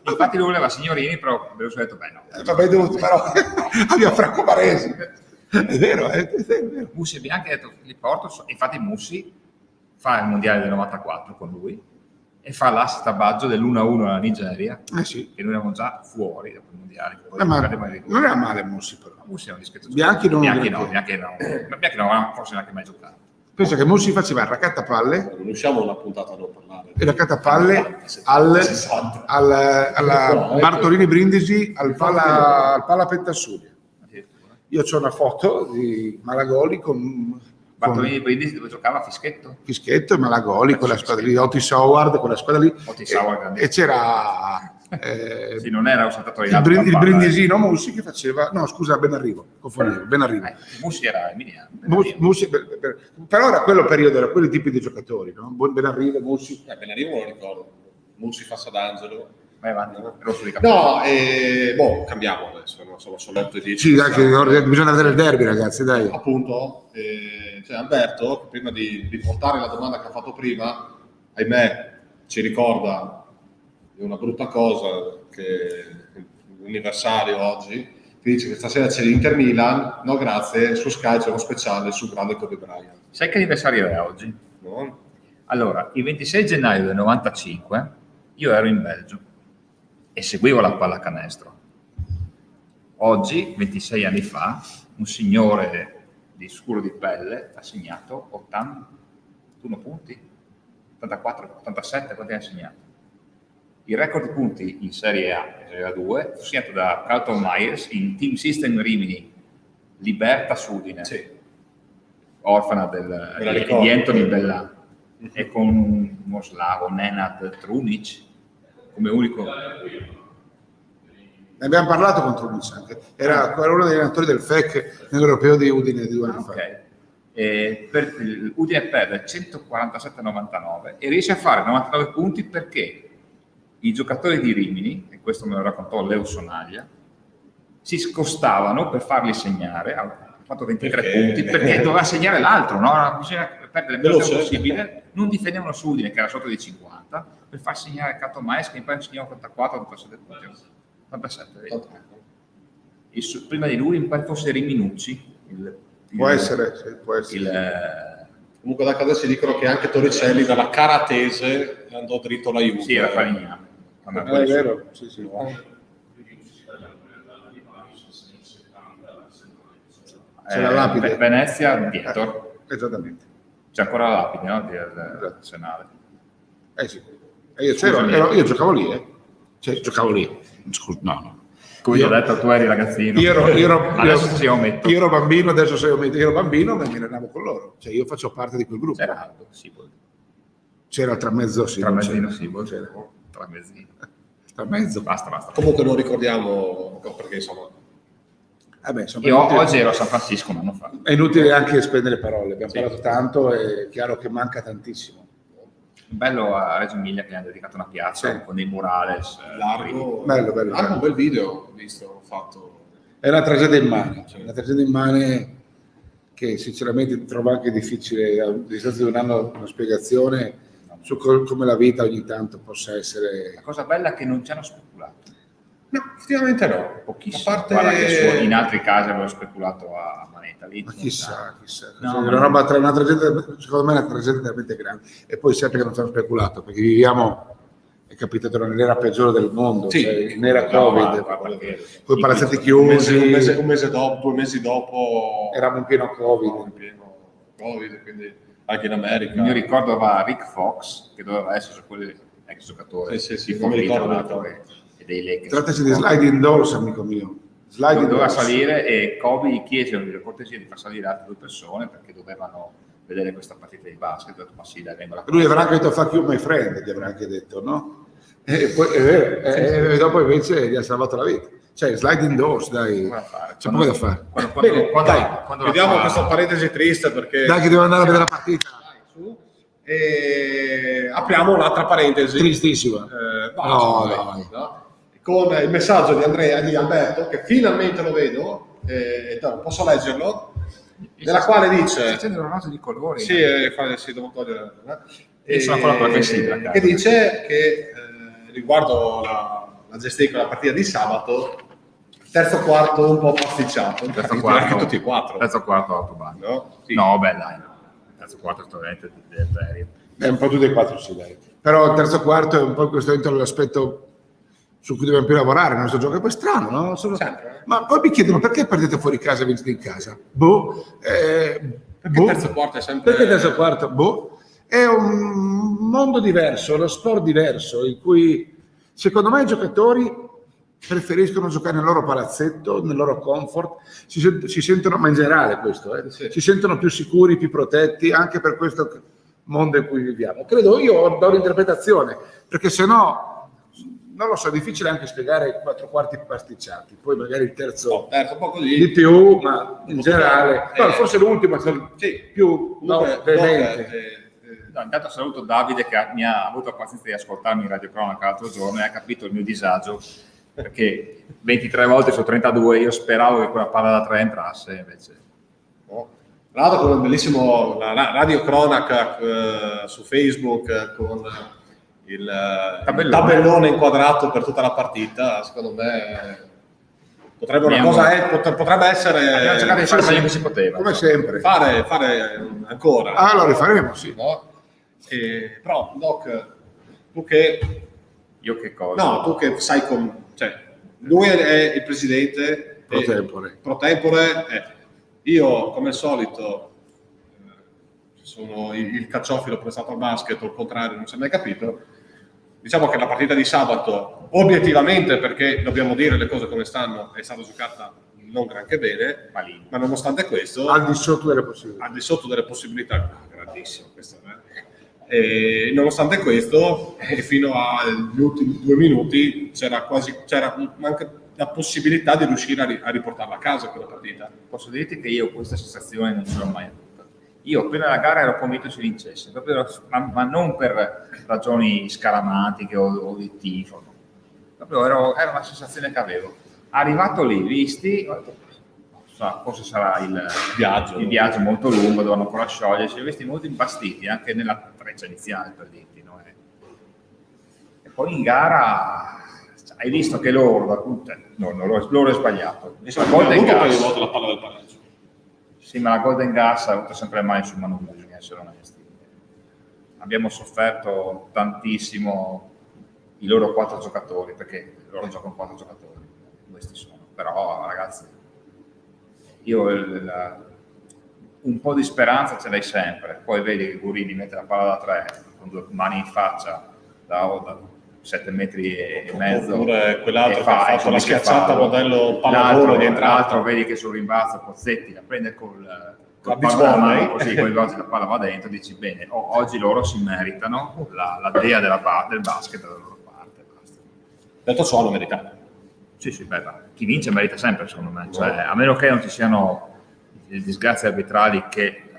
infatti lui voleva signorini, però avevo detto beh no. Vabbè, dovuto però abbiamo Franco Baresi. È vero. Mussi e Bianchi ha detto li porto, infatti Mussi fa il mondiale del 94 con lui e fa l'assist a Baggio dell'1-1 alla Nigeria, sì. che noi eravamo già fuori dal mondiale. Non era male Mussi, però. Mussi è un dischetto. Bianchi no, forse neanche mai giocato. Penso che Mussi faceva il raccattapalle. Non riusciamo una puntata a non parlare. Il raccattapalle alla Bartolini Brindisi al Palla Pentasuglia. Io ho una foto di Malagoli con Bartolini Brindisi dove giocava Fischetto e Malagoli, quella squadra lì, Otis Howard, quella squadra lì. E c'era sì, non era un saltatore il brindisino Mussi che faceva, no scusa, Benarrivo, confondevo, Benarrivo. Mussi era emiliano. Mussi, però era quello periodo, era quelli tipi di giocatori, no? Benarrivo, Mussi. Benarrivo me lo ricordo, Mussi fa D'Angelo. Vai avanti, cambiamo adesso, non sono solo 8:10. Sì, dai, che bisogna vedere il derby, ragazzi, dai. Appunto, Alberto, prima di riportare la domanda che ha fatto prima, ahimè, ci ricorda di una brutta cosa, che l'anniversario oggi, che dice che stasera c'è l'Inter Milan, no grazie, su Sky c'è uno speciale su grande Kobe Bryant. Sai che anniversario è oggi? No? Allora, il 26 gennaio del 95 io ero in Belgio e seguivo la pallacanestro. Oggi, 26 anni fa, un signore di scuro di pelle ha segnato 81 punti, 84, 87, quanti ha segnato? Il record di punti in Serie A, Serie A2, fu segnato da Carlton Myers in Team System Rimini, Libertas Udine, sì. Orfana di Anthony Bellà, e con uno slavo, Nenad Trunic, come unico. Ne abbiamo parlato con Trunic anche, era uno degli allenatori del FEC nell'Europeo di Udine di 2 anni fa. Per Udine perde 147-99 e riesce a fare 99 punti perché i giocatori di Rimini, e questo me lo raccontò Leo Sonaglia, si scostavano per farli segnare, ha fatto 23 punti perché doveva segnare l'altro, no? Bisogna perdere il meno tempo possibile, non difendevano su Udine che era sotto di 50 per far segnare Cato Maes che poi segnava 84, 87 punti, 87. Prima di lui mi pare fosse Riminucci. Può essere. Comunque da casa si dicono che anche Torricelli dalla Caratese andò dritto alla Juve. Sì, era Farignano. È vero, sì. C'è la lapide. Venezia, Vietor. Esattamente. C'è ancora la lapide, no? Del Senale. Sì. Io giocavo lì, Giocavo lì. Scusa, no. Come ti ho detto, tu eri ragazzino. Adesso sei ometto. Io ero bambino, adesso sei ometto. Io ero bambino, ma mi allenavo con loro. Cioè, io faccio parte di quel gruppo. C'era Aldo Sibold. C'era il tramezzo Sibold. Tramezzino Sibold. Tramezzino. Tramezzo. Basta. Comunque non ricordiamo, perché insomma... Insomma, Io oggi ero a San Francisco un anno fa. è inutile anche spendere parole, abbiamo Sì. parlato tanto, è chiaro che manca tantissimo. Bello a Reggio Emilia che hanno dedicato una piazza Sì. con dei murales. Largo, Bello. un bel video ho visto, ho fatto. È una tragedia immane, Sì. una tragedia immane che sinceramente trovo anche difficile a distanza di un anno una spiegazione su come la vita ogni tanto possa essere. La cosa bella è che non ci hanno speculato. No, effettivamente no. Pochissimo. A parte... Guarda che in altri casi avevano speculato a manetta lì. Ma chissà. No, Cioè, ma- una roba tra una tragedia, secondo me è una tragedia veramente grande. E poi sempre che non ci hanno speculato, perché viviamo, è capitato nell'era peggiore del mondo, Sì. cioè, n'era No, Covid, ma perché- con i palazzetti un chiusi, mese dopo, 2 mesi dopo eravamo in pieno Covid. in pieno Covid, quindi anche in America. Il mio ricordo va Rick Fox, che doveva essere su quelli ex giocatore Sì, di non mi Forlì, ricordo, tra mi l'altro, ricordo. e dei Lakers. Trattasi di sliding doors, amico mio. Sliding Doveva doors. salire e Kobe gli chiese per cortesia di far salire altre 2 persone perché dovevano vedere questa partita di basket. Ho detto, ma sì, dai, vengo la Lui avrà anche detto fuck you my friend, gli avrà anche detto, no? E poi è vero, e dopo invece gli ha salvato la vita. Cioè, sliding doors, dai, Cosa fare? c'è poco da fare. Quando la Vediamo fa- questa parentesi triste perché... Dai che devo andare a vedere la partita. Su. E apriamo un'altra parentesi. Tristissima. No, dai. no? Con il messaggio di Andrea di Alberto, che finalmente lo vedo, posso leggerlo, nella quale Si dice... accende un orologio di colori. Sì, sì, devo togliere. Io sono ancora con la flessibile a casa. Che dice che riguardo la gestione della partita di sabato, terzo quarto un po' pasticciato, Terzo anche quarto, tutti e 4. terzo quarto autobagno. No? Sì. No, beh, dai. Terzo quarto è serio. È un po' tutti e quattro, sì, dai. Però il terzo quarto è un po' in questo momento l'aspetto su cui dobbiamo più lavorare nel nostro gioco. E poi è strano, no? Sempre. Ma poi mi chiedono perché perdete fuori casa e vincete in casa? Perché il terzo quarto è sempre... Perché il terzo quarto? Boh. È un mondo diverso, uno sport diverso, in cui secondo me i giocatori preferiscono giocare nel loro palazzetto, nel loro comfort, si sentono, ma in generale questo, Sì. si sentono più sicuri, più protetti, anche per questo mondo in cui viviamo. Credo, io do l'interpretazione, perché se no, non lo so, è difficile anche spiegare i 4 quarti pasticciati, poi magari il terzo un po' così. di più, ma in generale, no, forse l'ultimo è Sì. più veemente. No, intanto saluto Davide che mi ha avuto la pazienza di ascoltarmi in Radio Cronaca l'altro giorno e ha capito il mio disagio, perché 23 volte su 32 io speravo che quella palla da 3 entrasse, invece... No. Tra l'altro con un bellissimo Radio Cronaca su Facebook con il tabellone inquadrato per tutta la partita, secondo me potrebbe potrebbe essere Abbiamo giocato di meglio che si poteva. Come sempre. fare ancora. Ah, lo rifaremo, sì. No? Però Doc, tu che Io che cosa? no, tu che sai cioè lui è il presidente Pro tempore. pro tempore, io come al solito sono il cacciofilo prestato al basket, o il contrario, non si è mai capito. Diciamo che la partita di sabato, obiettivamente, perché dobbiamo dire le cose come stanno, è stata giocata non granché bene, ma nonostante questo, Al di sotto delle possibilità. al di sotto delle possibilità, grandissimo questo, nonostante questo, fino agli ultimi 2 minuti c'era anche la possibilità di riuscire a riportarla a casa quella partita. Posso dirti che io questa sensazione non ce l'ho mai avuta. Io prima della gara ero convinto si vincesse, proprio, ma non per ragioni scaramatiche o di tifo, no. Proprio era una sensazione che avevo. Arrivato lì, visti, ho detto, forse sarà il viaggio molto lungo, dovevano ancora sciogliersi, li ho visti molto imbastiti, anche nella treccia iniziale, per dirti. No? E poi in gara hai visto che loro è sbagliato. La palla del pareggio. Sì, ma la Golden Gas ha avuto sempre le mani sul manubrio, bisogna essere onesti. Abbiamo sofferto tantissimo i loro 4 giocatori, perché loro giocano 4 giocatori, questi sono. Però ragazzi, io un po' di speranza ce l'hai sempre, poi vedi che Gurini mette la palla da 3 con 2 mani in faccia da 7 metri e mezzo. Oppure quell'altro e che ha fatto insomma, la che schiacciata fallo. modello pallavolo di entrata. L'altro vedi che sul rimbalzo Pozzetti la prende col La palla beach alla volley. mano, così coinvolge la palla va dentro, dici bene, oggi loro si meritano la dea del basket dalla loro parte. Basta. Detto ciò, lo merita. Sì, beh, chi vince merita sempre, secondo me, cioè, a meno che non ci siano disgrazie arbitrali che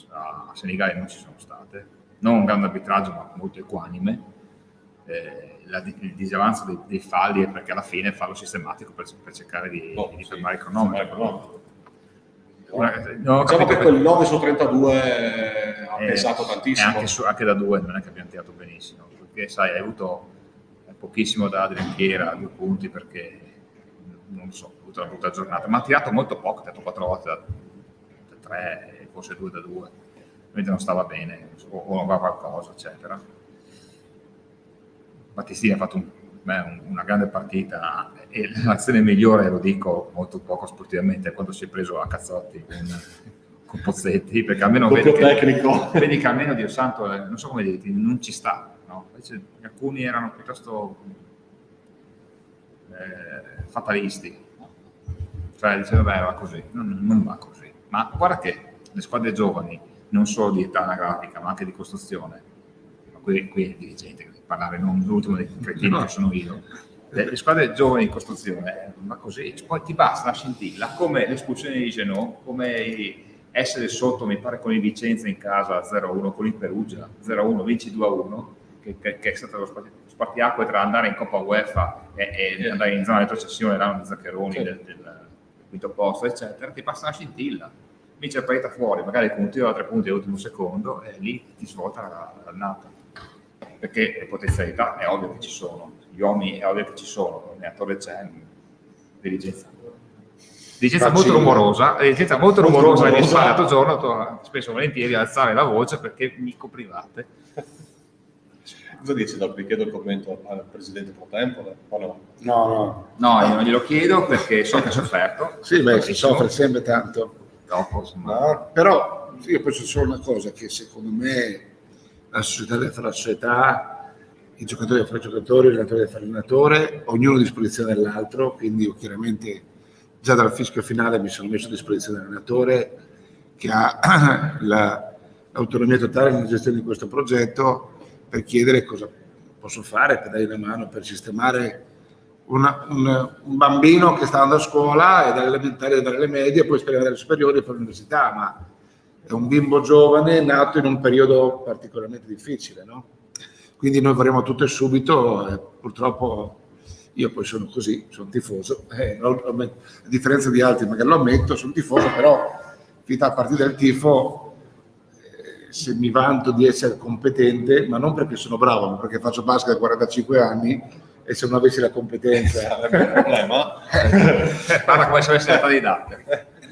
a Senigallia non ci sono state, non un grande arbitraggio ma molto equanime, il disavanzo dei falli è perché alla fine è fallo sistematico per cercare di fermare il cronometro. Diciamo che quel 9 su 32 ha pesato tantissimo. E anche da 2 non è che abbiamo tirato benissimo, perché sai, hai avuto pochissimo da Adrian Chiera, 2 punti perché non so, ha avuto una brutta giornata, ma ha tirato molto poco, ha tirato 4 volte da 3 e forse 2 da 2, quindi non stava bene o non va qualcosa, eccetera. Battistini ha fatto una grande partita e l'azione migliore, lo dico molto poco sportivamente, è quando si è preso a cazzotti con Pozzetti, perché almeno vedi che almeno Dio santo, non so come dirti, non ci sta, no? Invece alcuni erano piuttosto fatalisti, cioè dicevano beh va così, non va così, ma guarda che le squadre giovani non solo di età anagrafica ma anche di costruzione, ma qui è dirigente che parlare, non l'ultimo dei cretini che sono io, le squadre giovani in costruzione va così, poi ti basta una scintilla, come l'espulsione di Genò, come essere sotto, mi pare con il Vicenza in casa 0-1, con il Perugia 0-1, vinci 2-1, che è stato lo spartiacque tra andare in Coppa UEFA e andare in zona di retrocessione l'anno di Zaccheroni del quinto posto, eccetera, ti passa una scintilla, vince la partita fuori, magari con un tiro da 3 punti all'ultimo secondo, e lì ti svolta l'annata, perché le potenzialità è ovvio che ci sono, gli uomini è ovvio che ci sono, l'allenatore c'è, dirigenza molto rumorosa, che fa l'altro giorno, spesso volentieri alzare la voce perché mi coprivate. Cosa dici? Dopo vi chiedo il commento al presidente pro tempore o no? No, io non glielo chiedo perché so che ha sofferto. Sì, si soffre sempre tanto. Dopo, insomma. Però io penso solo una cosa, che secondo me la società deve fare la società, i giocatori devono fare i giocatori, l'allenatore deve fare l'allenatore, ognuno a disposizione dell'altro, quindi io chiaramente già dal fischio finale mi sono messo a disposizione dell'allenatore che ha l'autonomia totale nella gestione di questo progetto, per chiedere cosa posso fare per dare una mano, per sistemare un bambino che sta andando a scuola e dalle elementari andare alle medie, poi speriamo dalle superiori e poi all'università, ma è un bimbo giovane nato in un periodo particolarmente difficile, no? Quindi noi faremo tutto e subito, purtroppo io poi sono così, sono tifoso, a differenza di altri magari lo ammetto, sono tifoso, però finita la partita del tifo, se mi vanto di essere competente, ma non perché sono bravo, ma perché faccio basket da 45 anni e se non avessi la competenza sarebbe un problema. Parla come se avessi l'età didatta.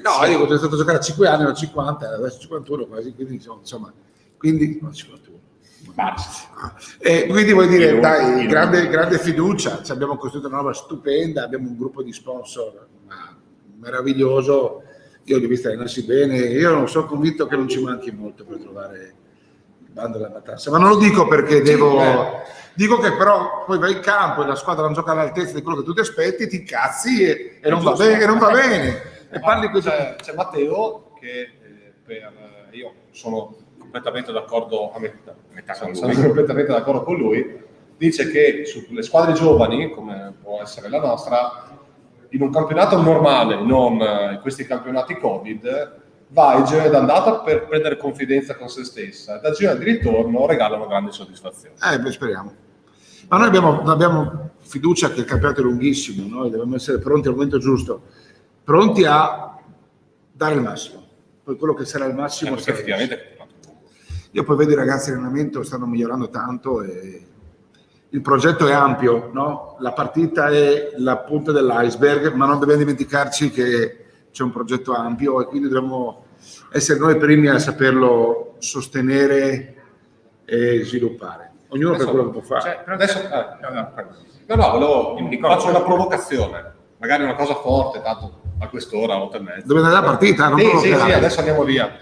No, io sono stato a giocare a 5 anni, ero 50, adesso 51 quasi, quindi insomma, no, 51. Quindi vuol dire, dai, grande fiducia, ci abbiamo costruito una roba stupenda, abbiamo un gruppo di sponsor meraviglioso, io li ho visti allenarsi bene, io non sono convinto che non ci manchi molto per trovare il bando della matassa, ma non lo dico perché dico che però poi vai in campo e la squadra non gioca all'altezza di quello che tu ti aspetti, ti incazzi e non va bene, e parli così. C'è Matteo che io sono completamente d'accordo completamente d'accordo con lui, dice che sulle squadre giovani come può essere la nostra, in un campionato normale, non in questi campionati Covid, va il girone d'andata per prendere confidenza con se stessa, da girone di ritorno regalano grandi soddisfazioni. Speriamo. Ma noi abbiamo fiducia che il campionato è lunghissimo, noi dobbiamo essere pronti al momento giusto, pronti a dare il massimo, poi quello che sarà il massimo perché effettivamente io poi vedo i ragazzi in allenamento stanno migliorando tanto e il progetto è ampio, no? La partita è la punta dell'iceberg, ma non dobbiamo dimenticarci che c'è un progetto ampio e quindi dobbiamo essere noi primi a saperlo sostenere e sviluppare. Ognuno per quello che può fare. faccio una provocazione, magari una cosa forte, tanto a quest'ora, 8:30. Dove andare la partita? Non sì, adesso andiamo via.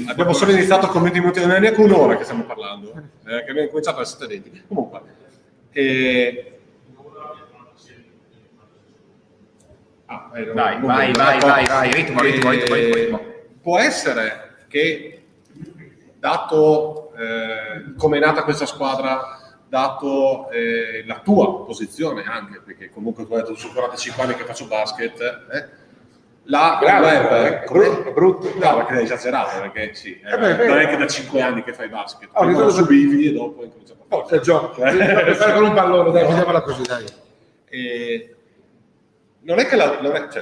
Abbiamo solo iniziato con 20 minuti, non è neanche un'ora che stiamo parlando, che abbiamo cominciato alle 7:20. Comunque, Vai, ritmo. Può essere che, dato come è nata questa squadra, dato la tua posizione anche, perché comunque tu hai detto su 45 anni che faccio basket, la web è brutto. no, perché è esagerato, perché sì, non è che da 5 anni che fai basket, Oh, prima lo subivi e dopo hai cominciato a fare. Gioco, per fare con un pallone, dai, vediamola così, dai. Non è che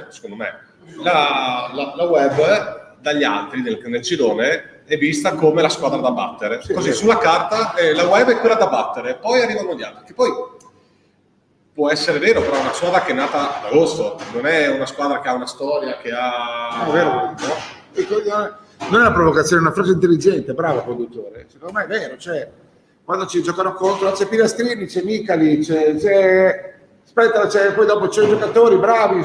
secondo me la web dagli altri nel girone è vista come la squadra da battere. Sì, così sì. sulla carta la web è quella da battere, poi arrivano gli altri, che poi può essere vero, però è una squadra che è nata ad agosto, non è una squadra che ha una storia, che ha... È vero. Non è una provocazione, è una frase intelligente, bravo conduttore. Secondo me è vero, cioè, quando ci giocano contro, c'è Pilastrini, c'è Micali, poi dopo c'è i giocatori bravi,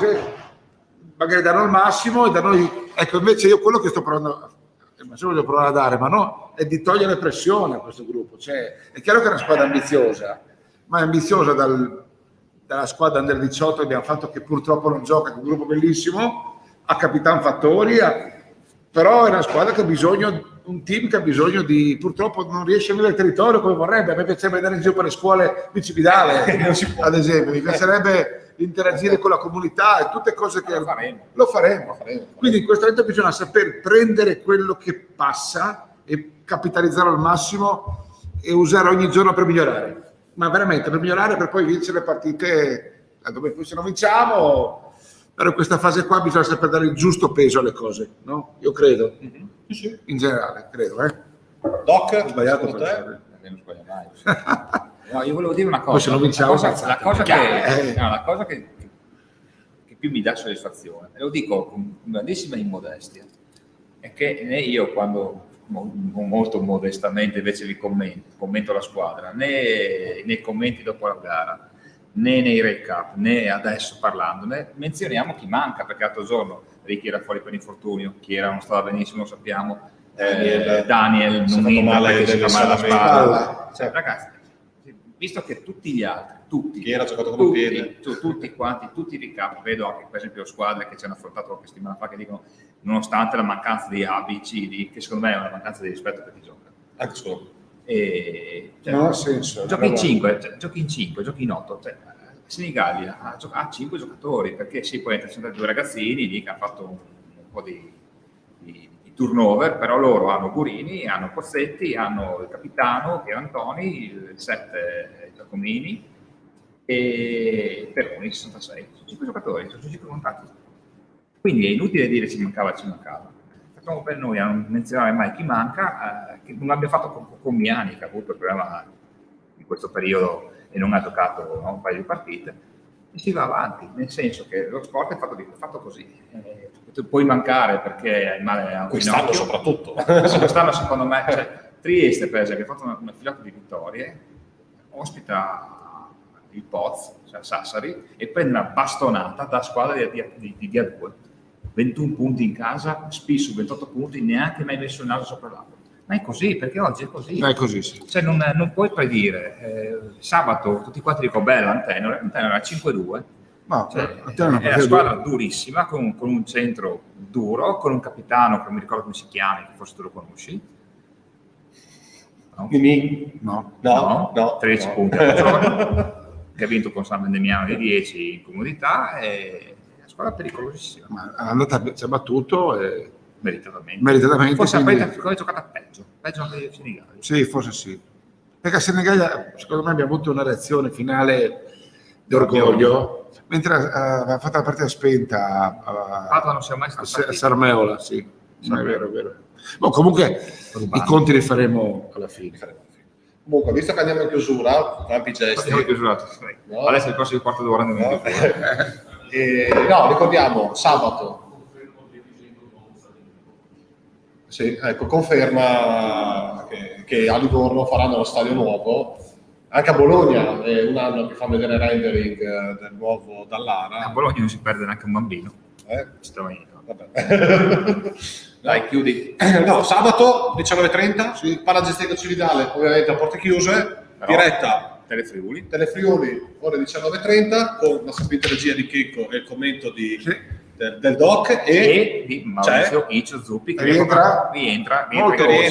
magari danno il massimo e da noi, ecco, invece io quello che sto provando, ma se voglio provare a dare, ma no, è di togliere pressione a questo gruppo. Cioè, è chiaro che è una squadra ambiziosa, ma è ambiziosa dalla squadra under 18 che abbiamo fatto, che purtroppo non gioca, che è un gruppo bellissimo, a Capitan Fattori, però è una squadra che ha bisogno, un team che ha bisogno di, purtroppo non riesce a vivere il territorio come vorrebbe. A me piacerebbe andare in giro per le scuole di Cividale, Non si può. ad esempio, mi piacerebbe interagire con la comunità e tutte cose che lo faremo. Quindi in questo momento bisogna saper prendere quello che passa e capitalizzarlo al massimo e usare ogni giorno per migliorare, ma veramente per migliorare, per poi vincere le partite dove poi se non vinciamo. Però in questa fase qua bisogna saper dare il giusto peso alle cose, no? Io credo, Sì. in generale, credo. Doc, Ho sbagliato secondo te? Non sbaglio mai. No, io volevo dire una cosa. Poi se non vinciamo, la cosa che più mi dà soddisfazione, e lo dico con grandissima immodestia, è che né io, quando molto modestamente invece vi commento la squadra, né nei commenti dopo la gara, né nei recap, né adesso parlandone, menzioniamo chi manca, perché l'altro giorno Ricky era fuori per infortunio, chi era non stava benissimo, lo sappiamo, Daniel si è non fatto male perché si delle fa male alla spalla. spalla. Cioè, ragazzi, visto che tutti gli altri, Chi era giocato con un piede? tutti quanti, tutti i recap, vedo anche per esempio squadre che ci hanno affrontato qualche settimana fa che dicono, nonostante la mancanza di A, B, C, D, che secondo me è una mancanza di rispetto per chi gioca. Anche solo. Non ha senso. Giochi in 5, giochi in 8. Senigallia ha 5 giocatori, perché sì, poi entrano due ragazzini lì che hanno fatto un po' di turnover, però loro hanno Gurini, hanno Pozzetti, hanno il capitano Pierantoni, il 7 Giacomini e Peroni 66. Sono 5 giocatori, sono 5 contatti. Quindi è inutile dire ci mancava. Facciamo per noi a non menzionare mai chi manca, che non l'abbia fatto con Miani, che ha avuto il problema in questo periodo e non ha giocato un paio di partite, e si va avanti, nel senso che lo sport è fatto così. Tu puoi mancare perché hai male a un Quest'anno ginocchio. soprattutto. Quest'anno secondo me, Trieste per esempio ha fatto una filata di vittorie, ospita il Poz, cioè Sassari, e prende una bastonata da squadra di A2. 21 punti in casa, Spissu 28 punti, neanche mai messo il naso sopra l'acqua. Ma è così, perché oggi è così. È così, sì. Cioè non puoi predire. Sabato tutti quanti dicono bella Antenor era 5-2. No, È una squadra durissima, con un centro duro, con un capitano che non mi ricordo come si chiama, che forse tu lo conosci. No? No. 13 punti al giorno, che ha vinto con San Vendemiano di 10 in comodità, è una squadra pericolosissima. Ma ci ha battuto e Meritatamente. Forse quindi... ha giocato peggio anche di Senigallia. Sì, forse sì. Perché a Senigallia, secondo me, abbiamo avuto una reazione finale di orgoglio, mentre aveva fatto la partita spenta non siamo mai stati a Sarmeola, sì. È vero. Boh, comunque i conti li faremo alla fine. Comunque, visto che andiamo in chiusura, tanti gesti. No. Adesso il prossimo quarto d'ora andiamo no, ricordiamo, sabato. Sì, ecco, conferma che a Livorno faranno lo stadio nuovo. Anche a Bologna è un anno che fanno vedere rendering del nuovo Dallara. A Bologna non si perde neanche un bambino. Vabbè. Dai, chiudi. No, sabato 19:30, sì. Palazzetto Cividale, ovviamente a porte chiuse, diretta Telefriuli. Telefriuli ore 19:30 con la sapiente regia di Checco e il commento del doc E di Maurizio Iccio Zuppi che rientra molto bene.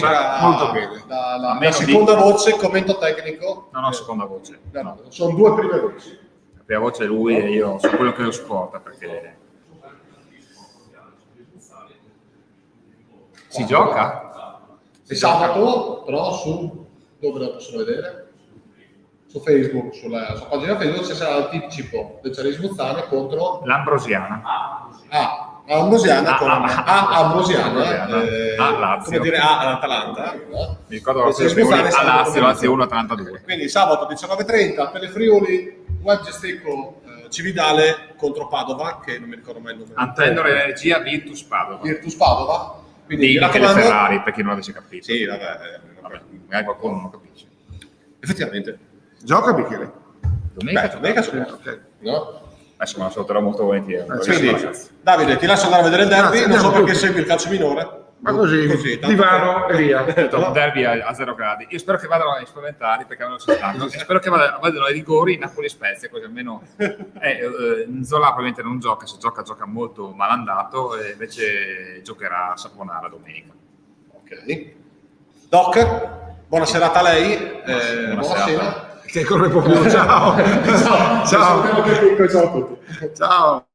La seconda voce, commento tecnico. No, seconda voce. No. Sono due prime voci. La prima voce è lui e io sono quello che lo supporta perché si gioca? Sabato, però dove lo possono vedere? Su Facebook, sulla pagina Facebook ci sarà l'anticipo del Cerismo Zane contro l'Ambrosiana. Ambrosiana Lazio. come dire all'Atalanta. Mi ricordo la Lazio 1-32. Quindi sabato 19:30 per le Friuli, Web Gestecco Cividale contro Padova, che non mi ricordo mai il nome. Antennor Energia Virtus Padova. Virtus Padova. Quindi Di Michele Ferrari, per chi non l'avesse capito. Sì, vabbè, magari qualcuno non lo capisce. effettivamente. Gioca Michele? Domenica su Ok. no? Adesso me la saluterò molto volentieri. Quindi, Davide, ti lascio andare a vedere il derby, Grazie, non so andiamo perché tutti. segui il calcio minore. Ma così tanto divano e via. Un derby a 0 gradi. Io spero che vadano ai spaventati perché non si stanno. E spero che vadano ai rigori Napoli e Spezia, così almeno Nzola probabilmente non gioca, se gioca molto malandato e invece giocherà a Saponara domenica. Ok. Doc, buona serata a lei. Buona serata. cena. Che corre proprio. Ciao. Ciao. Ciao a tutti. Ciao.